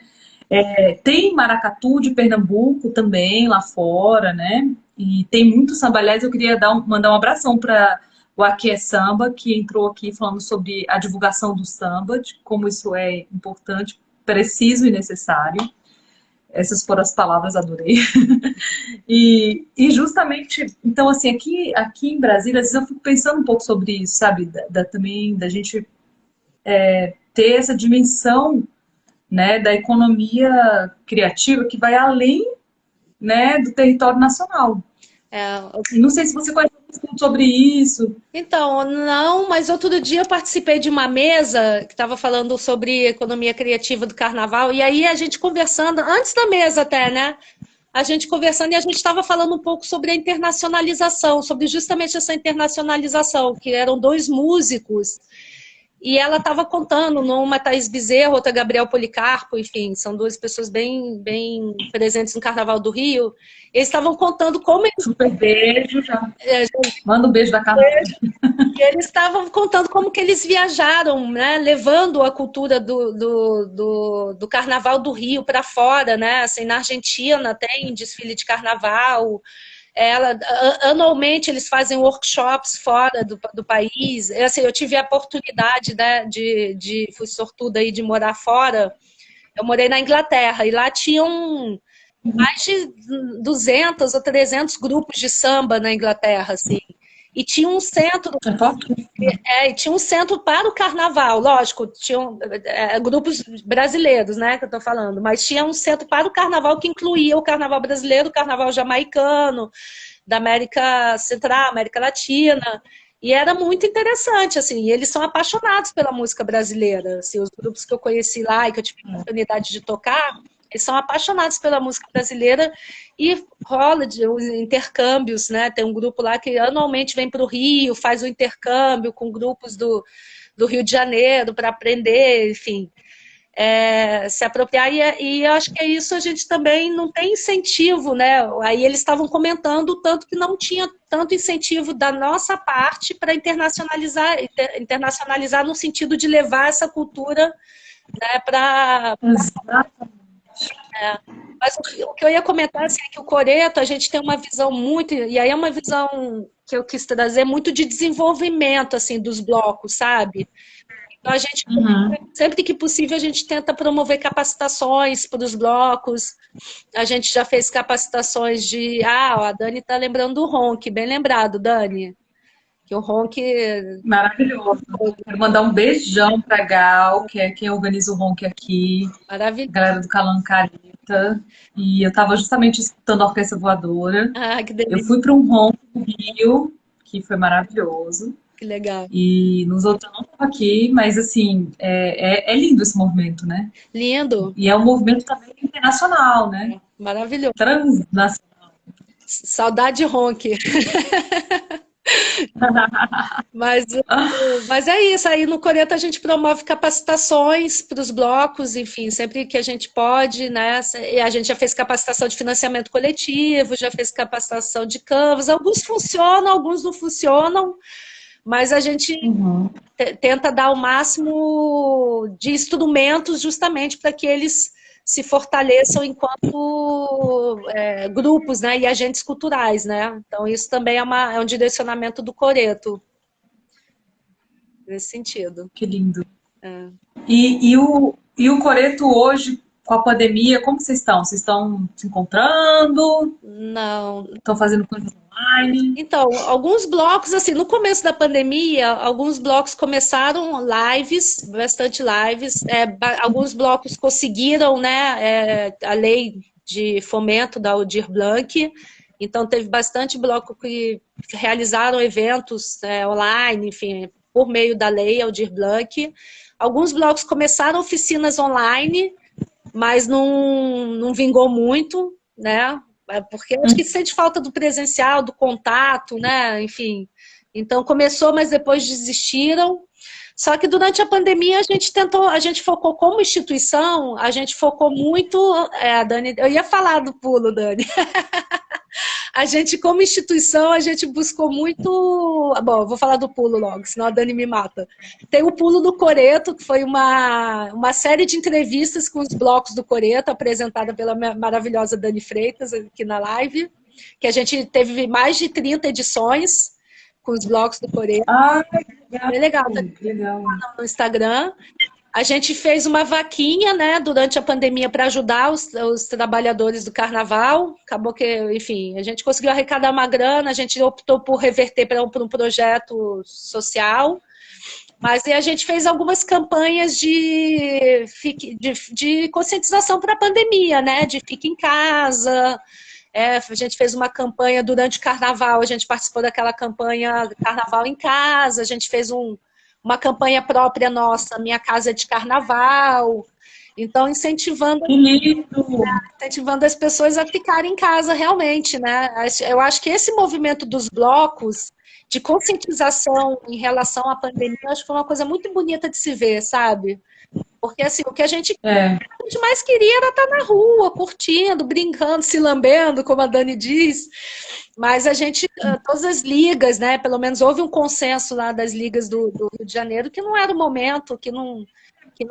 Tem maracatu de Pernambuco também, lá fora, né? E tem muito samba. Aliás, eu queria mandar um abração para o Aqui é Samba, que entrou aqui falando sobre a divulgação do samba, de como isso é importante, preciso e necessário. Essas foram as palavras, adorei. E justamente, então, assim, aqui em Brasília, às vezes eu fico pensando um pouco sobre isso, sabe? Também da gente ter essa dimensão, né, da economia criativa que vai além, né, do território nacional. Não sei se você conhece sobre isso. Então, não, mas outro dia eu participei de uma mesa que estava falando sobre economia criativa do carnaval, e aí a gente conversando, antes da mesa até, né? A gente conversando e a gente estava falando um pouco sobre a internacionalização, sobre justamente essa internacionalização, que eram dois músicos, e ela estava contando, uma Thaís Bezerra, outra Gabriel Policarpo, enfim, são duas pessoas bem, bem presentes no Carnaval do Rio. Eles estavam contando como... Super beijo, já. Manda um beijo da Carla. E eles estavam contando como que eles viajaram, né, levando a cultura do Carnaval do Rio para fora, né, assim, na Argentina tem desfile de carnaval. Anualmente eles fazem workshops fora do país. Assim, eu tive a oportunidade, né, fui sortuda aí de morar fora. Eu morei na Inglaterra e lá tinham mais de 200 ou 300 grupos de samba na Inglaterra, assim. E tinha um centro, e tinha um centro para o carnaval, lógico, tinham grupos brasileiros, né, que eu estou falando, mas tinha um centro para o carnaval que incluía o carnaval brasileiro, o carnaval jamaicano, da América Central, América Latina, e era muito interessante, assim, e eles são apaixonados pela música brasileira, assim, os grupos que eu conheci lá e que eu tive a oportunidade de tocar, eles são apaixonados pela música brasileira e rola os intercâmbios, né? Tem um grupo lá que anualmente vem para o Rio, faz o intercâmbio com grupos do Rio de Janeiro para aprender, enfim, se apropriar. E eu acho que é isso, a gente também não tem incentivo, né? Aí eles estavam comentando tanto que não tinha tanto incentivo da nossa parte para internacionalizar no sentido de levar essa cultura, né, para... Mas o que eu ia comentar assim, é que o Coreto, a gente tem uma visão muito, e aí é uma visão que eu quis trazer muito de desenvolvimento assim dos blocos, sabe? Então, a gente, Uhum. sempre que possível, a gente tenta promover capacitações para os blocos. A gente já fez capacitações de... Ah, ó, a Dani está lembrando do Ronk, bem lembrado, Dani. Que o Ronk... Maravilhoso. Quero mandar um beijão pra Gal, que é quem organiza o Ronk aqui, a Maravilhoso. galera do Calancarita. E eu estava justamente escutando a Orquestra Voadora. Ah, que Eu delícia, fui para um Ronk no Rio, que foi maravilhoso. que legal. E nos outros eu não estava aqui, mas assim, é lindo esse movimento, né? Lindo, E é um movimento também internacional, né? maravilhoso. Transnacional. Saudade Ronk. Mas, mas é isso, aí no Coreto a gente promove capacitações para os blocos, enfim, sempre que a gente pode, né? E a gente já fez capacitação de financiamento coletivo, já fez capacitação de Canvas, alguns funcionam, alguns não funcionam, mas a gente Uhum. tenta dar o máximo de instrumentos justamente para que eles se fortaleçam enquanto grupos, né, e agentes culturais, né? Então isso também é um direcionamento do Coreto nesse sentido. Que lindo. É. E o Coreto hoje, com a pandemia, como vocês estão? Vocês estão se encontrando? Não. Estão fazendo coisas online? Então, alguns blocos, assim, no começo da pandemia, alguns blocos começaram lives, bastante lives, alguns blocos conseguiram, né, a lei de fomento da Aldir Blanc, então teve bastante bloco que realizaram eventos online, enfim, por meio da lei Aldir Blanc. Alguns blocos começaram oficinas online, mas não vingou muito, né? Porque acho que sente falta do presencial, do contato, né? Enfim. Então começou, mas depois desistiram. Só que durante a pandemia a gente focou como instituição, a gente focou muito, Dani, eu ia falar do pulo, Dani. A gente, como instituição, a gente buscou muito. Bom, eu vou falar do pulo logo, senão a Dani me mata. Tem o pulo do Coreto, que foi uma série de entrevistas com os blocos do Coreto, apresentada pela maravilhosa Dani Freitas aqui na live, que a gente teve mais de 30 edições com os blocos do Coreto. Ah, que legal. Bem legal, tá Que legal. no Instagram. A gente fez uma vaquinha, né, durante a pandemia para ajudar os trabalhadores do carnaval. Acabou que, enfim, a gente conseguiu arrecadar uma grana, a gente optou por reverter para um projeto social. Mas a gente fez algumas campanhas de conscientização para a pandemia, né? De fique em casa. A gente fez uma campanha durante o carnaval, a gente participou daquela campanha Carnaval em Casa, a gente fez uma campanha própria nossa, Minha Casa é de Carnaval. Então, incentivando Que lindo. as pessoas a ficarem em casa realmente, né? Eu acho que esse movimento dos blocos de conscientização em relação à pandemia, eu acho que foi uma coisa muito bonita de se ver, sabe? Porque assim, o que a gente mais queria era estar na rua, curtindo, brincando, se lambendo, como a Dani diz. Mas a gente, todas as ligas, né? Pelo menos houve um consenso lá das ligas do Rio de Janeiro que não era o momento, que não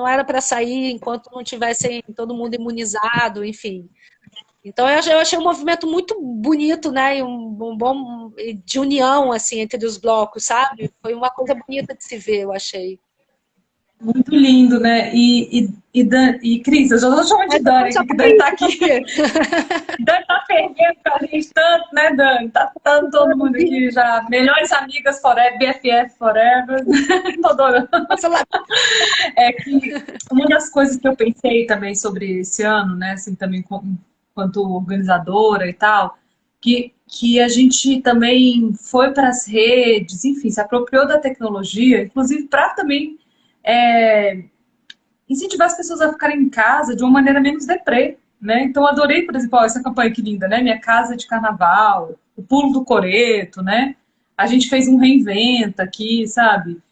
era para sair enquanto não tivesse todo mundo imunizado, enfim. Então eu achei um movimento muito bonito, né? E um bom de união assim entre os blocos, sabe? Foi uma coisa bonita de se ver, eu achei. Muito lindo, né? E Cris, eu já tô chamando de Dani aqui, que Dani tá aqui. Dani tá fervendo com a gente tanto, né, Dani? Tá todo mundo aqui já. Melhores amigas forever, BFF forever. Tô adorando. É que uma das coisas que eu pensei também sobre esse ano, né, assim, também enquanto organizadora e tal, que a gente também foi para as redes, enfim, se apropriou da tecnologia, inclusive para também incentivar as pessoas a ficarem em casa de uma maneira menos deprê, né? Então, adorei, por exemplo, essa campanha que linda, né? Minha Casa de Carnaval, o Pulo do Coreto, né? A gente fez um reinventa aqui, sabe?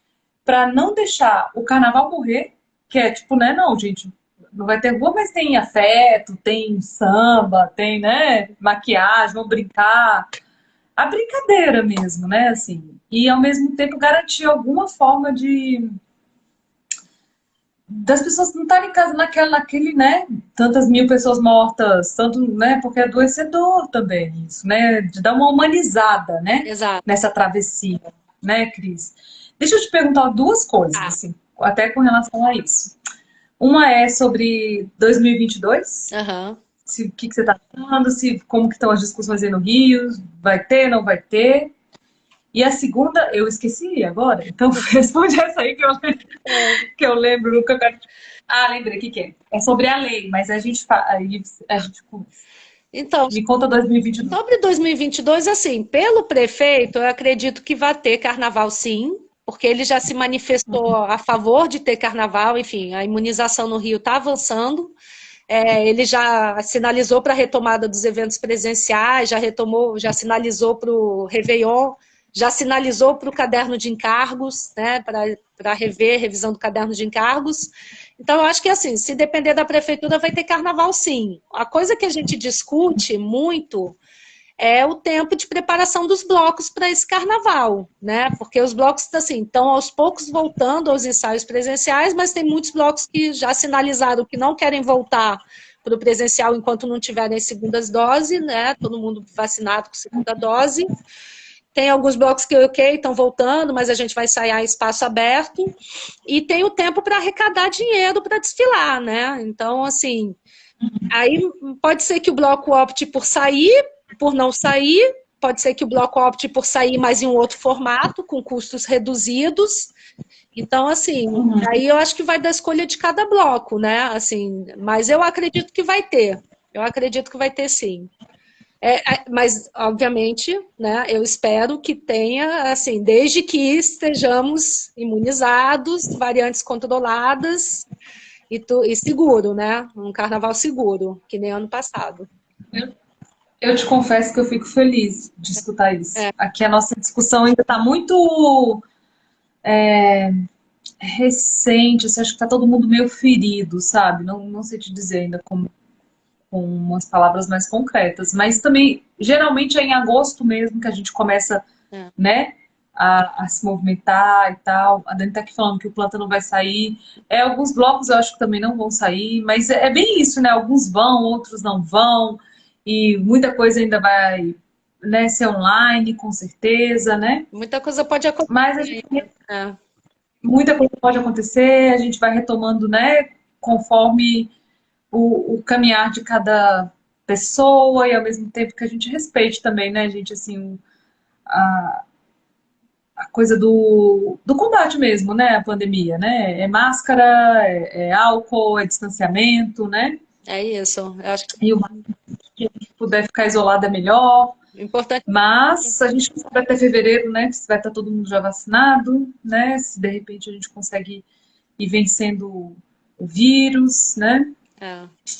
Para não deixar o carnaval morrer, que é tipo, né? Não, gente, não vai ter rua, mas tem afeto, tem samba, tem, né? Maquiagem, vamos brincar. A brincadeira mesmo, né? Assim, e ao mesmo tempo garantir alguma forma das pessoas não estarem em casa naquele, né? Tantas mil pessoas mortas, tanto, né? Porque é adoecedor também isso, né? De dar uma humanizada, né? Exato. Nessa travessia, né, Cris? Deixa eu te perguntar duas coisas, assim. até com relação a isso. Uma é sobre 2022, Aham. o que você está falando, como que estão as discussões aí no Rio, vai ter, não vai ter. E a segunda, eu esqueci agora, então responde essa aí que eu lembro. Que eu quero... Ah, lembrei, o que que é? É sobre a lei, mas a gente Então, me conta 2022. sobre 2022, assim, pelo prefeito, eu acredito que vai ter carnaval sim, porque ele já se manifestou a favor de ter carnaval, enfim, a imunização no Rio está avançando. Ele já sinalizou para a retomada dos eventos presenciais, já sinalizou para o Réveillon, já sinalizou para o caderno de encargos, né, para revisão do caderno de encargos. Então, eu acho que, assim, se depender da prefeitura, vai ter carnaval, sim. A coisa que a gente discute muito é o tempo de preparação dos blocos para esse carnaval, né? Porque os blocos, assim, estão aos poucos voltando aos ensaios presenciais, mas tem muitos blocos que já sinalizaram que não querem voltar para o presencial enquanto não tiverem segundas doses, né? Todo mundo vacinado com segunda dose. Tem alguns blocos que, ok, estão voltando, mas a gente vai ensaiar em espaço aberto. E tem o tempo para arrecadar dinheiro para desfilar, né? Então, assim, aí pode ser que o bloco opte por sair, por não sair, pode ser que o bloco opte por sair, mas em um outro formato, com custos reduzidos. Então, assim, aí eu acho que vai da escolha de cada bloco, né? Assim, mas eu acredito que vai ter. Eu acredito que vai ter, sim. Mas, obviamente, né, eu espero que tenha, assim, desde que estejamos imunizados, variantes controladas e seguro, né? Um carnaval seguro, que nem ano passado. Eu te confesso que eu fico feliz de escutar isso. É, Aqui a nossa discussão ainda está muito recente, assim, acho que está todo mundo meio ferido, sabe? Não sei te dizer ainda com umas palavras mais concretas, mas também, geralmente é em agosto mesmo que a gente começa, é. né, a se movimentar e tal. A Dani tá aqui falando que o planta não vai sair. Alguns blocos eu acho que também não vão sair, mas é bem isso, né? Alguns vão, outros não vão, e muita coisa ainda vai, né, ser online, com certeza, né? Muita coisa pode Mas acontecer. É. muita coisa pode acontecer, a gente vai retomando, né, conforme o caminhar de cada pessoa e ao mesmo tempo que a gente respeite também, né, gente, assim, a, a coisa do combate mesmo, né, a pandemia, né, é máscara, é álcool, é distanciamento, né, É isso. Eu acho que e o mais que a gente puder ficar isolado é melhor, o importante mas a gente não sabe até fevereiro, né, se vai estar todo mundo já vacinado, né, se de repente a gente consegue ir vencendo o vírus, né,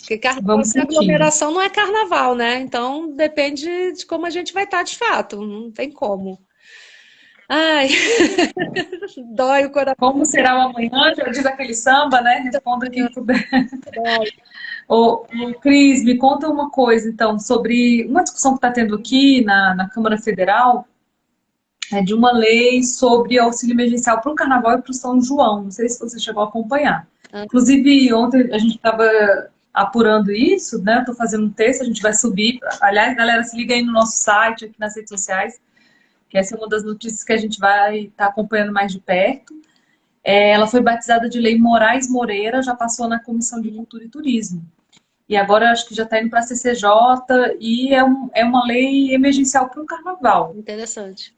porque carnaval vamos sem sentindo. aglomeração não é carnaval, né? Então depende de como a gente vai estar de fato. Não tem como. Ai, dói o coração. Como será o amanhã? Já diz aquele samba, né? Responda quem puder. Dói. Ô, Cris, me conta uma coisa, então, sobre uma discussão que está tendo aqui na Câmara Federal, de uma lei sobre auxílio emergencial para o Carnaval e para o São João. Não sei se você chegou a acompanhar. Inclusive, ontem a gente estava apurando isso, né? Estou fazendo um texto, a gente vai subir. Aliás, galera, se liga aí no nosso site, aqui nas redes sociais, que essa é uma das notícias que a gente vai estar acompanhando mais de perto. Ela foi batizada de Lei Moraes Moreira, já passou na Comissão de Cultura e Turismo. E agora acho que já está indo para a CCJ e é uma lei emergencial para o Carnaval. Interessante.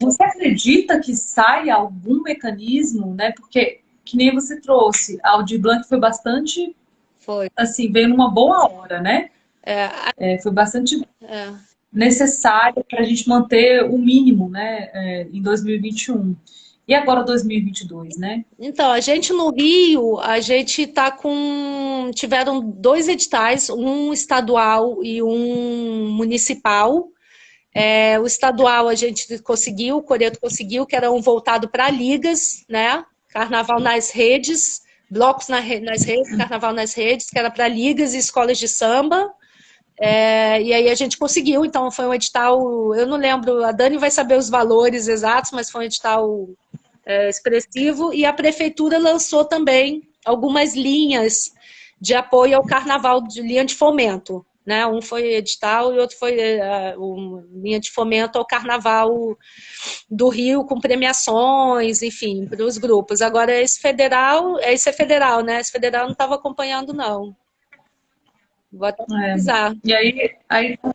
Você acredita que sai algum mecanismo, né? Porque, que nem você trouxe, a Aldir Blanc foi bastante, Foi. assim, veio numa boa hora, né? É, Foi bastante é. necessária para a gente manter o mínimo, né? Em 2021. E agora 2022, né? Então, a gente no Rio, a gente tá com. Tiveram dois editais, um estadual e um municipal. O estadual a gente conseguiu, o Coreto conseguiu, que era um voltado para ligas, né? Carnaval nas redes, blocos nas redes, carnaval nas redes, que era para ligas e escolas de samba. E aí a gente conseguiu, então foi um edital, eu não lembro, a Dani vai saber os valores exatos, mas foi um edital expressivo, e a prefeitura lançou também algumas linhas de apoio ao carnaval, de linha de fomento, né? Um foi edital e outro foi linha de fomento ao Carnaval do Rio, com premiações, enfim, para os grupos. Agora, esse é federal, né? Esse federal eu não estava acompanhando, não. Vou até pesquisar. E aí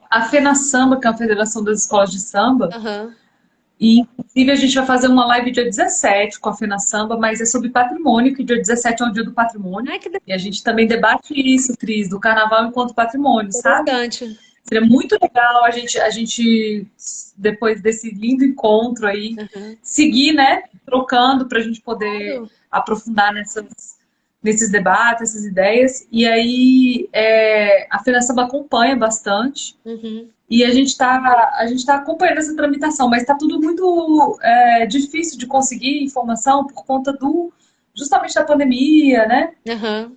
a FENASAMBA, que é a Federação das Escolas de Samba, Aham. e inclusive a gente vai fazer uma live dia 17 com a FENASAMBA, mas é sobre patrimônio, que dia 17 é o dia do patrimônio. Ai, que E a gente também debate isso, Cris, do carnaval enquanto patrimônio, sabe? interessante. Seria muito legal a gente, depois desse lindo encontro aí, Aham. seguir, né? Trocando para a gente poder Claro. aprofundar nesses debates, essas ideias. E aí a FENASAMBA acompanha bastante. Uhum. E a gente tá acompanhando essa tramitação, mas está tudo muito difícil de conseguir informação por conta justamente da pandemia, né? Aham.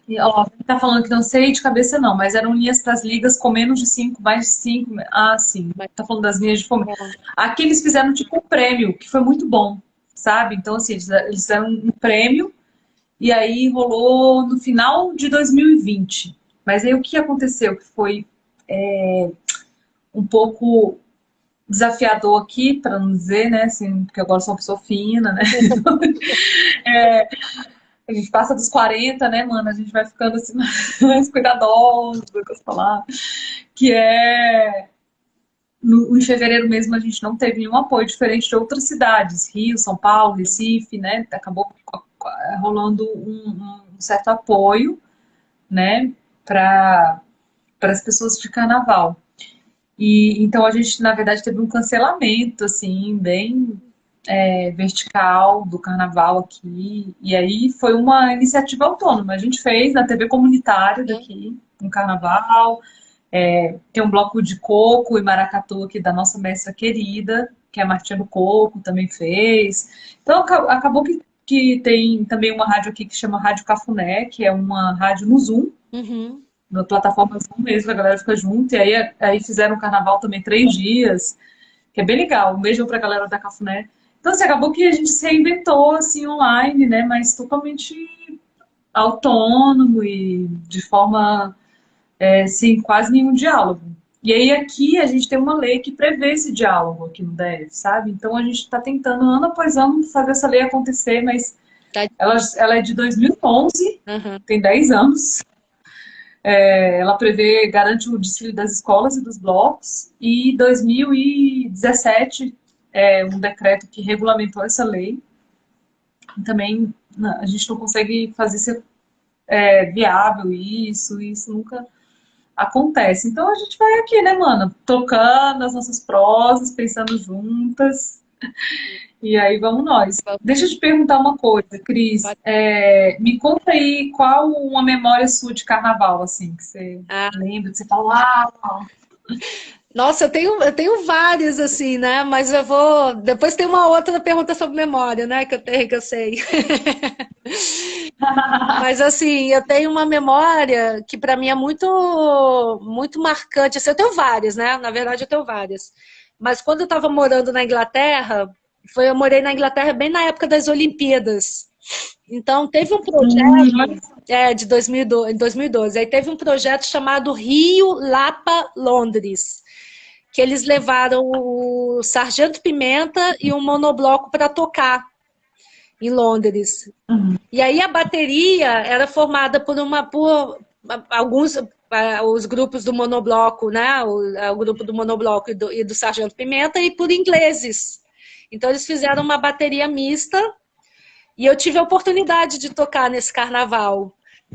E, ó, tá falando que não sei de cabeça não, mas eram linhas para as ligas com menos de 5, mais de 5. Ah, sim. Mas Tá falando das linhas de fomento. bom. Aqui eles fizeram tipo um prêmio, que foi muito bom, sabe? Então, assim, eles fizeram um prêmio e aí rolou no final de 2020. Mas aí o que aconteceu? Que foi um pouco desafiador aqui, para não dizer, né? Assim, porque agora eu sou uma pessoa fina, né? A gente passa dos 40, né, mano? A gente vai ficando assim, mais cuidadoso com as palavras. Que é. Em fevereiro mesmo a gente não teve nenhum apoio diferente de outras cidades, Rio, São Paulo, Recife, né? Acabou rolando um certo apoio, né, para as pessoas de carnaval. E então a gente, na verdade, teve um cancelamento, assim, bem vertical do carnaval aqui. E aí foi uma iniciativa autônoma. A gente fez na TV comunitária daqui, um carnaval. Tem um bloco de coco e maracatu aqui da nossa mestra querida, que é a Martinha do Coco, também fez. Então acabou que tem também uma rádio aqui que chama Rádio Cafuné, que é uma rádio no Zoom, Uhum. na plataforma Zoom mesmo, a galera fica junto. E aí fizeram um carnaval também 3 dias, que é bem legal. Um beijo pra galera da Cafuné. Então, assim, acabou que a gente se reinventou, assim, online, né? Mas totalmente autônomo e de forma, sem quase nenhum diálogo. E aí aqui a gente tem uma lei que prevê esse diálogo aqui no DF, sabe? Então a gente está tentando, ano após ano, fazer essa lei acontecer, mas Tá. ela é de 2011, Uhum. tem 10 anos. Ela prevê, garante o desfile das escolas e dos blocos, e 2017 um decreto que regulamentou essa lei. E também a gente não consegue fazer ser viável isso nunca acontece. Então a gente vai aqui, né, mano? Trocando as nossas prosas, pensando juntas, e aí vamos nós. Deixa eu te perguntar uma coisa, Cris. Me conta aí qual uma memória sua de carnaval, assim, que você Ah, lembra, que você fala, uau! nossa, eu tenho vários, assim, né? Mas eu vou. Depois tem uma outra pergunta sobre memória, né? Que eu sei. Mas, assim, eu tenho uma memória que para mim é muito, muito marcante. Assim, eu tenho várias, né? Na verdade, eu tenho várias. Mas quando eu estava morando na Inglaterra, eu morei na Inglaterra bem na época das Olimpíadas. Então, teve um projeto de 2012, em 2012. Aí teve um projeto chamado Rio Lapa Londres, que eles levaram o Sargento Pimenta e um monobloco para tocar em Londres. E aí a bateria era formada por alguns os grupos do monobloco, né? O grupo do monobloco e do Sargento Pimenta, e por ingleses. Então eles fizeram uma bateria mista e eu tive a oportunidade de tocar nesse carnaval,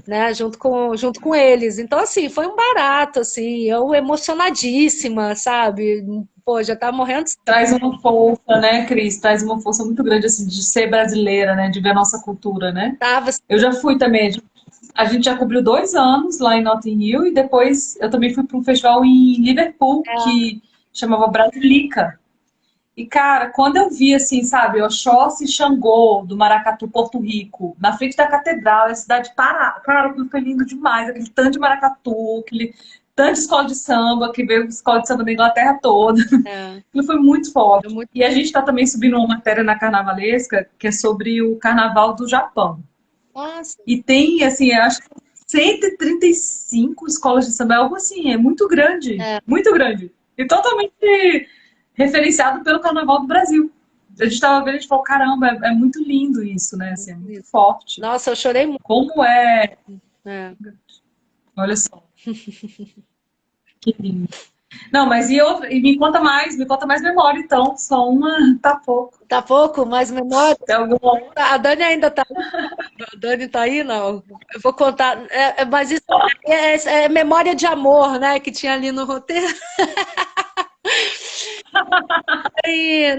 né? Junto com eles. Então, assim, foi um barato, assim, eu emocionadíssima, sabe? Pô, já tava morrendo de... Traz uma força, né, Cris? Traz uma força muito grande, assim, de ser brasileira, né? De ver a nossa cultura, né? Tava, Eu já fui também. A gente já cobriu 2 anos lá em Notting Hill e depois eu também fui para um festival em Liverpool que chamava Brasilica. E, cara, quando eu vi, assim, sabe, Oxóssi e Xangô, do Maracatu, Porto Rico, na frente da catedral, a cidade parada. Cara, aquilo foi lindo demais. Aquele tanto de maracatu, aquele tanto de escola de samba, que veio escola de samba da Inglaterra toda. Aquilo foi muito forte. muito... E a gente está também subindo uma matéria na Carnavalesca, que é sobre o Carnaval do Japão. Nossa. E tem, assim, eu acho que 135 escolas de samba, é algo assim, é muito grande, muito grande. E totalmente referenciado pelo Carnaval do Brasil. A gente estava vendo, a gente falou, caramba, é muito lindo isso, né? Assim, é muito forte. Nossa, eu chorei muito. Como é... Olha só. Que lindo. Não, mas e outra? E me conta mais memória, então. Só uma, tá pouco. Tá pouco, mais memória? Tem alguma outra? A Dani ainda tá aí. A Dani tá aí, não. Eu vou contar. Mas isso é memória de amor, né? Que tinha ali no roteiro.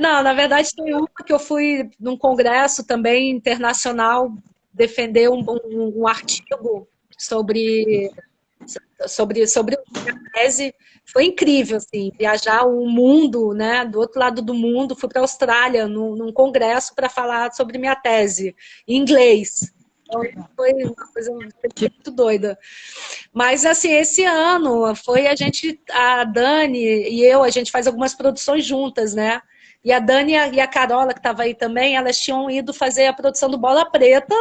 Não, na verdade tem uma que eu fui num congresso também internacional defender um artigo sobre a tese. Foi incrível, assim, viajar o mundo, né, do outro lado do mundo. Fui para a Austrália num congresso para falar sobre minha tese em inglês. Então, foi uma coisa muito doida. Mas, assim, esse ano foi a Dani e eu, a gente faz algumas produções juntas, né? E a Dani e a Carola, que estava aí também, elas tinham ido fazer a produção do Bola Preta.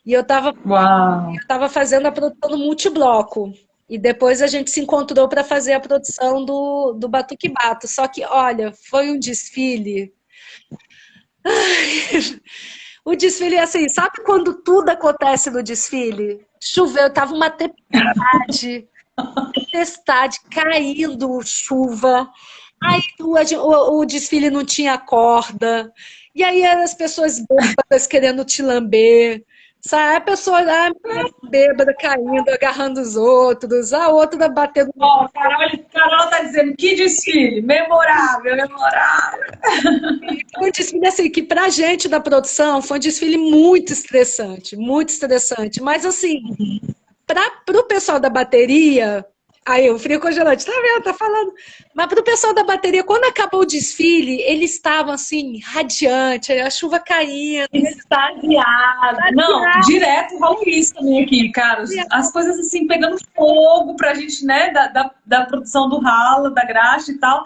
E eu estava fazendo a produção do Multibloco. E depois a gente se encontrou para fazer a produção do Batuque Bato. Só que, olha, foi um desfile. O desfile, assim, sabe quando tudo acontece no desfile? Choveu, tava uma tempestade caindo, chuva. Aí o desfile não tinha corda. E aí eram as pessoas bêbadas querendo te lamber. Sabe? A pessoa bêbada caindo, agarrando os outros, a outra batendo. Ó, Carol tá dizendo que desfile, memorável, memorável. Foi um desfile assim, que pra gente da produção foi um desfile muito estressante, muito estressante. Mas assim, pro pessoal da bateria, aí o frio congelante, tá vendo? Tá falando. Mas pro pessoal da bateria, quando acabou o desfile, eles estavam assim, radiante, a chuva caindo. Extasiada. Não, direto rola isso também aqui, cara. As coisas assim, pegando fogo pra gente, né, da produção do ralo, da graxa e tal.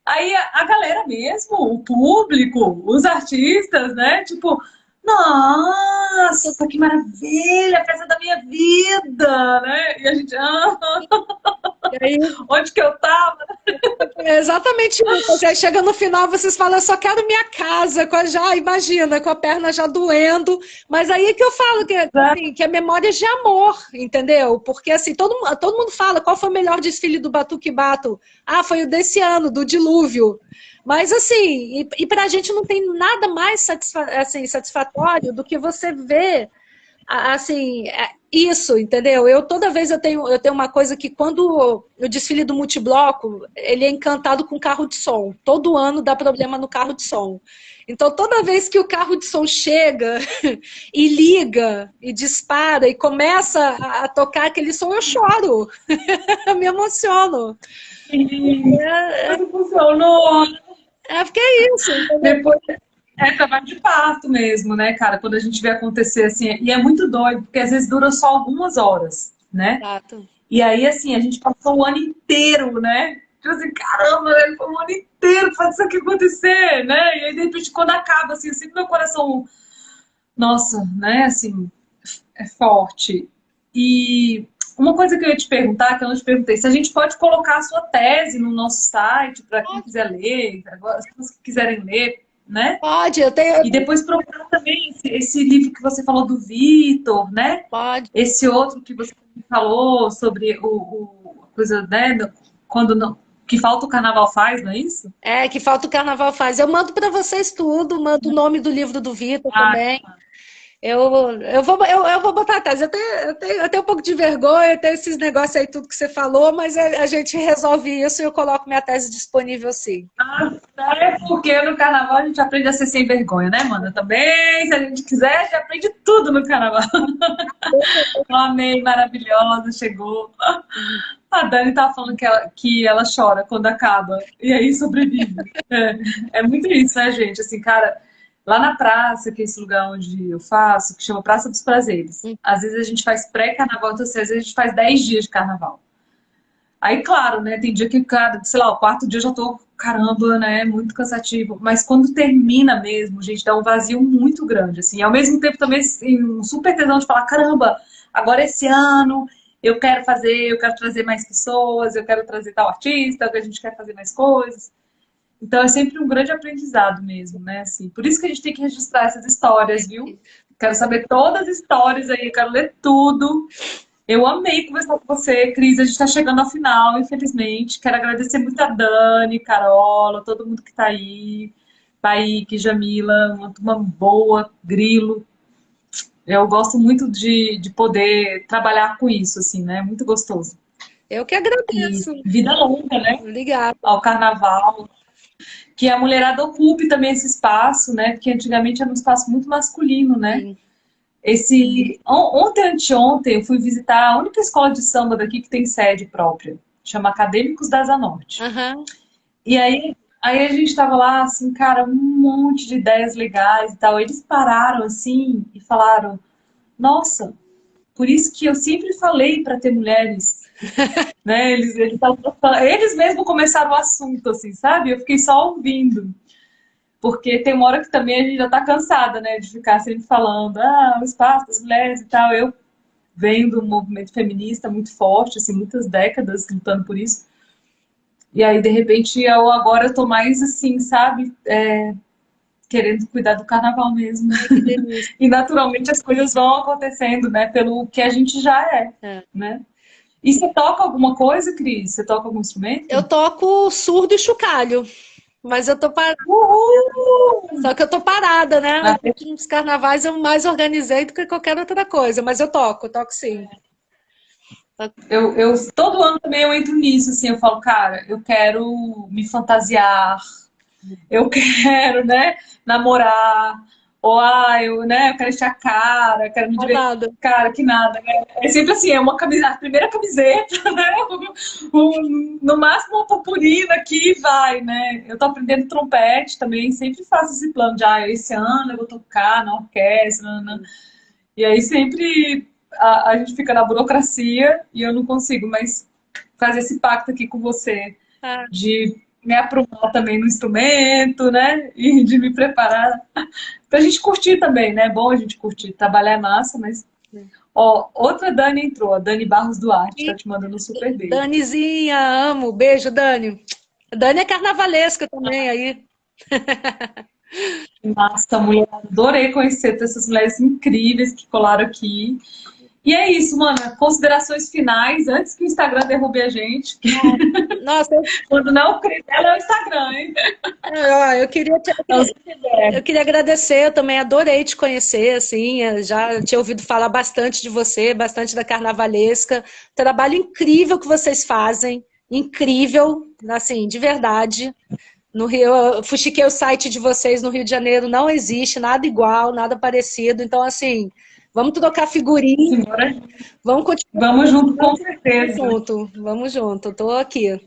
Aí a galera mesmo, o público, os artistas, né, tipo... Nossa, que maravilha, a festa da minha vida, né? E a gente, E aí, onde que eu tava? é exatamente isso. Aí chega no final, vocês falam, eu só quero minha casa, já imagina, com a perna já doendo. Mas aí é que eu falo que, assim, que é memória de amor, entendeu? Porque assim, todo mundo fala qual foi o melhor desfile do Batuque Bato. Ah, foi o desse ano, do dilúvio. Mas assim, e pra gente não tem nada mais satisfatório do que você ver assim, isso, entendeu? Toda vez eu tenho uma coisa que quando o desfile do Multibloco, ele é encantado com carro de som. Todo ano dá problema no carro de som. Então, toda vez que o carro de som chega e liga, e dispara, e começa a tocar aquele som, eu choro. Eu me emociono. Funcionou. Porque é isso. Entendeu? Depois... trabalho de parto mesmo, né, cara? Quando a gente vê acontecer assim, e é muito doido, porque às vezes dura só algumas horas, né? Exato. E aí, assim, a gente passou o ano inteiro, né? Tipo assim, caramba, foi um ano inteiro pra isso aqui acontecer, né? E aí, de repente, quando acaba, assim, eu sinto meu coração, nossa, né, assim, é forte. E uma coisa que eu ia te perguntar, que eu não te perguntei, se a gente pode colocar a sua tese no nosso site, para quem quiser ler, as pessoas que quiserem ler, né? Pode, eu tenho. E depois procurar também esse livro que você falou do Vitor, né? Pode. Esse outro que você falou sobre a coisa, né? Quando não, que falta o carnaval faz, não é isso? É, que falta o carnaval faz. Eu mando para vocês tudo, mando o nome do livro do Vitor também. Eu vou botar a tese. Eu tenho um pouco de vergonha, eu tenho esses negócios aí, tudo que você falou, mas a gente resolve isso e eu coloco minha tese disponível sim. É porque no carnaval a gente aprende a ser sem vergonha, né, Amanda? Também, se a gente quiser, a gente aprende tudo no carnaval. Amei, maravilhosa, chegou. A Dani tá falando que ela chora quando acaba, e aí sobrevive. É muito isso, né, gente? Assim, cara... Lá na praça, que é esse lugar onde eu faço, que chama Praça dos Prazeres. Às vezes a gente faz pré-carnaval, então às vezes a gente faz 10 dias de carnaval. Aí, claro, né, tem dia que, sei lá, o quarto dia eu já tô, caramba, né, muito cansativo. Mas quando termina mesmo, gente, dá um vazio muito grande, assim. Ao mesmo tempo também, assim, um super tesão de falar, caramba, agora esse ano eu quero fazer, eu quero trazer mais pessoas, eu quero trazer tal artista, que a gente quer fazer mais coisas. Então é sempre um grande aprendizado mesmo, né? Assim, por isso que a gente tem que registrar essas histórias, viu? Quero saber todas as histórias aí, quero ler tudo. Eu amei conversar com você, Cris. A gente está chegando ao final, infelizmente. Quero agradecer muito a Dani, Carola, todo mundo que está aí. Paik, Jamila, uma turma boa, Grilo. Eu gosto muito de poder trabalhar com isso, assim, né? Muito gostoso. Eu que E agradeço. vida longa, né? Obrigada. Ao carnaval. Que a mulherada ocupe também esse espaço, né? Porque antigamente era um espaço muito masculino, né? Sim. Ontem, anteontem, eu fui visitar a única escola de samba daqui que tem sede própria. Chama Acadêmicos da Asa Norte. Aham. E aí a gente tava lá, assim, cara, um monte de ideias legais e tal. Eles pararam, assim, e falaram, nossa, por isso que eu sempre falei para ter mulheres, né? Eles mesmos começaram o assunto, assim, sabe? Eu fiquei só ouvindo. Porque tem uma hora que também a gente já tá cansada, né? De ficar sempre falando, o espaço das mulheres e tal. Eu venho do movimento feminista muito forte, assim, muitas décadas lutando por isso. E aí, de repente, agora eu tô mais assim, sabe? Querendo cuidar do carnaval mesmo. Ai, que delícia. E naturalmente as coisas vão acontecendo, né? Pelo que a gente já É. né? E você toca alguma coisa, Cris? Você toca algum instrumento? Eu toco surdo e chocalho, mas eu tô parada. Uhul! Só que eu tô parada, né? Na- Os últimos carnavais eu mais organizei do que qualquer outra coisa, mas eu toco sim. todo ano também eu entro nisso, assim, eu falo, cara, eu quero me fantasiar, eu quero, né, namorar, ou eu quero encher a cara, eu quero me divertir. Nada. Cara, que nada, né? É sempre assim, é uma camiseta, a primeira camiseta, né? No máximo uma purpurina aqui e vai, né? Eu tô aprendendo trompete também, sempre faço esse plano de, esse ano eu vou tocar na orquestra, né? E aí sempre a gente fica na burocracia e eu não consigo mais fazer esse pacto aqui com você Ah, de me aprumar também no instrumento, né? E de me preparar pra gente curtir também, né? É bom a gente curtir. Trabalhar é massa, mas. Ó, outra Dani entrou, a Dani Barros Duarte, tá te mandando um super beijo. Danizinha, amo. Beijo, Dani. Dani é carnavalesca também aí. Massa, mulher. Adorei conhecer essas mulheres incríveis que colaram aqui. E é isso, mana. Considerações finais, antes que o Instagram derrube a gente. Nossa, Quando não, o Cris, ela é o Instagram, hein? eu queria Então, se quiser. eu queria agradecer, eu também adorei te conhecer, assim, eu já tinha ouvido falar bastante de você, bastante da Carnavalesca, trabalho incrível que vocês fazem, incrível, assim, de verdade. No Rio, eu fuxiquei o site de vocês no Rio de Janeiro, não existe nada igual, nada parecido, então, assim, vamos trocar figurinha, Senhora, vamos continuar vamos junto com certeza. vamos junto, tô aqui.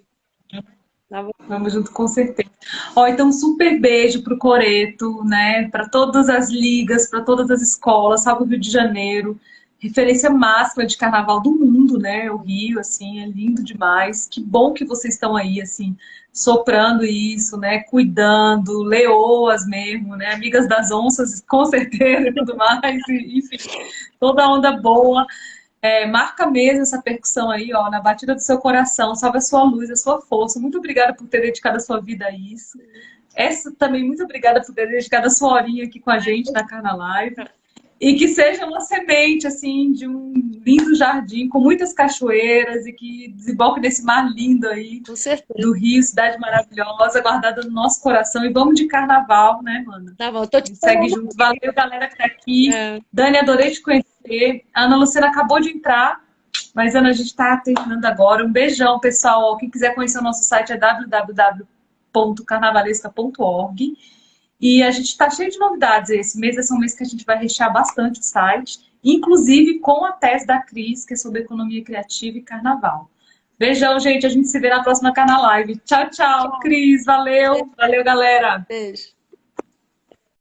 Vamos junto com certeza. Ó, então, super beijo pro Coreto, né? Para todas as ligas, para todas as escolas, salve o Rio de Janeiro. Referência máxima de carnaval do mundo, né? O Rio, assim, é lindo demais. Que bom que vocês estão aí, assim, soprando isso, né? Cuidando, leoas mesmo, né? Amigas das onças, com certeza, e tudo mais. Enfim, toda onda boa. Marca mesmo essa percussão aí, ó, na batida do seu coração, salve a sua luz, a sua força. Muito obrigada por ter dedicado a sua vida a isso. Essa também, muito obrigada por ter dedicado a sua horinha aqui com a gente na Carna Live. E que seja uma semente, assim, de um lindo jardim com muitas cachoeiras e que desemboque nesse mar lindo aí Com certeza. do Rio, cidade maravilhosa, guardada no nosso coração. E vamos de carnaval, né, mano? Tá bom, tô te Segue junto. Valeu, galera que tá aqui. É. Dani, adorei te conhecer. A Ana Luciana acabou de entrar, mas Ana, a gente tá terminando agora. Um beijão, pessoal. Quem quiser conhecer o nosso site é www.carnavalesca.org. E a gente está cheio de novidades. Esse mês vai ser um mês que a gente vai rechear bastante o site, inclusive com a tese da Cris, que é sobre economia criativa e carnaval. Beijão, gente. A gente se vê na próxima Carna Live. Tchau, tchau, Cris. Valeu. Valeu, galera. Beijo.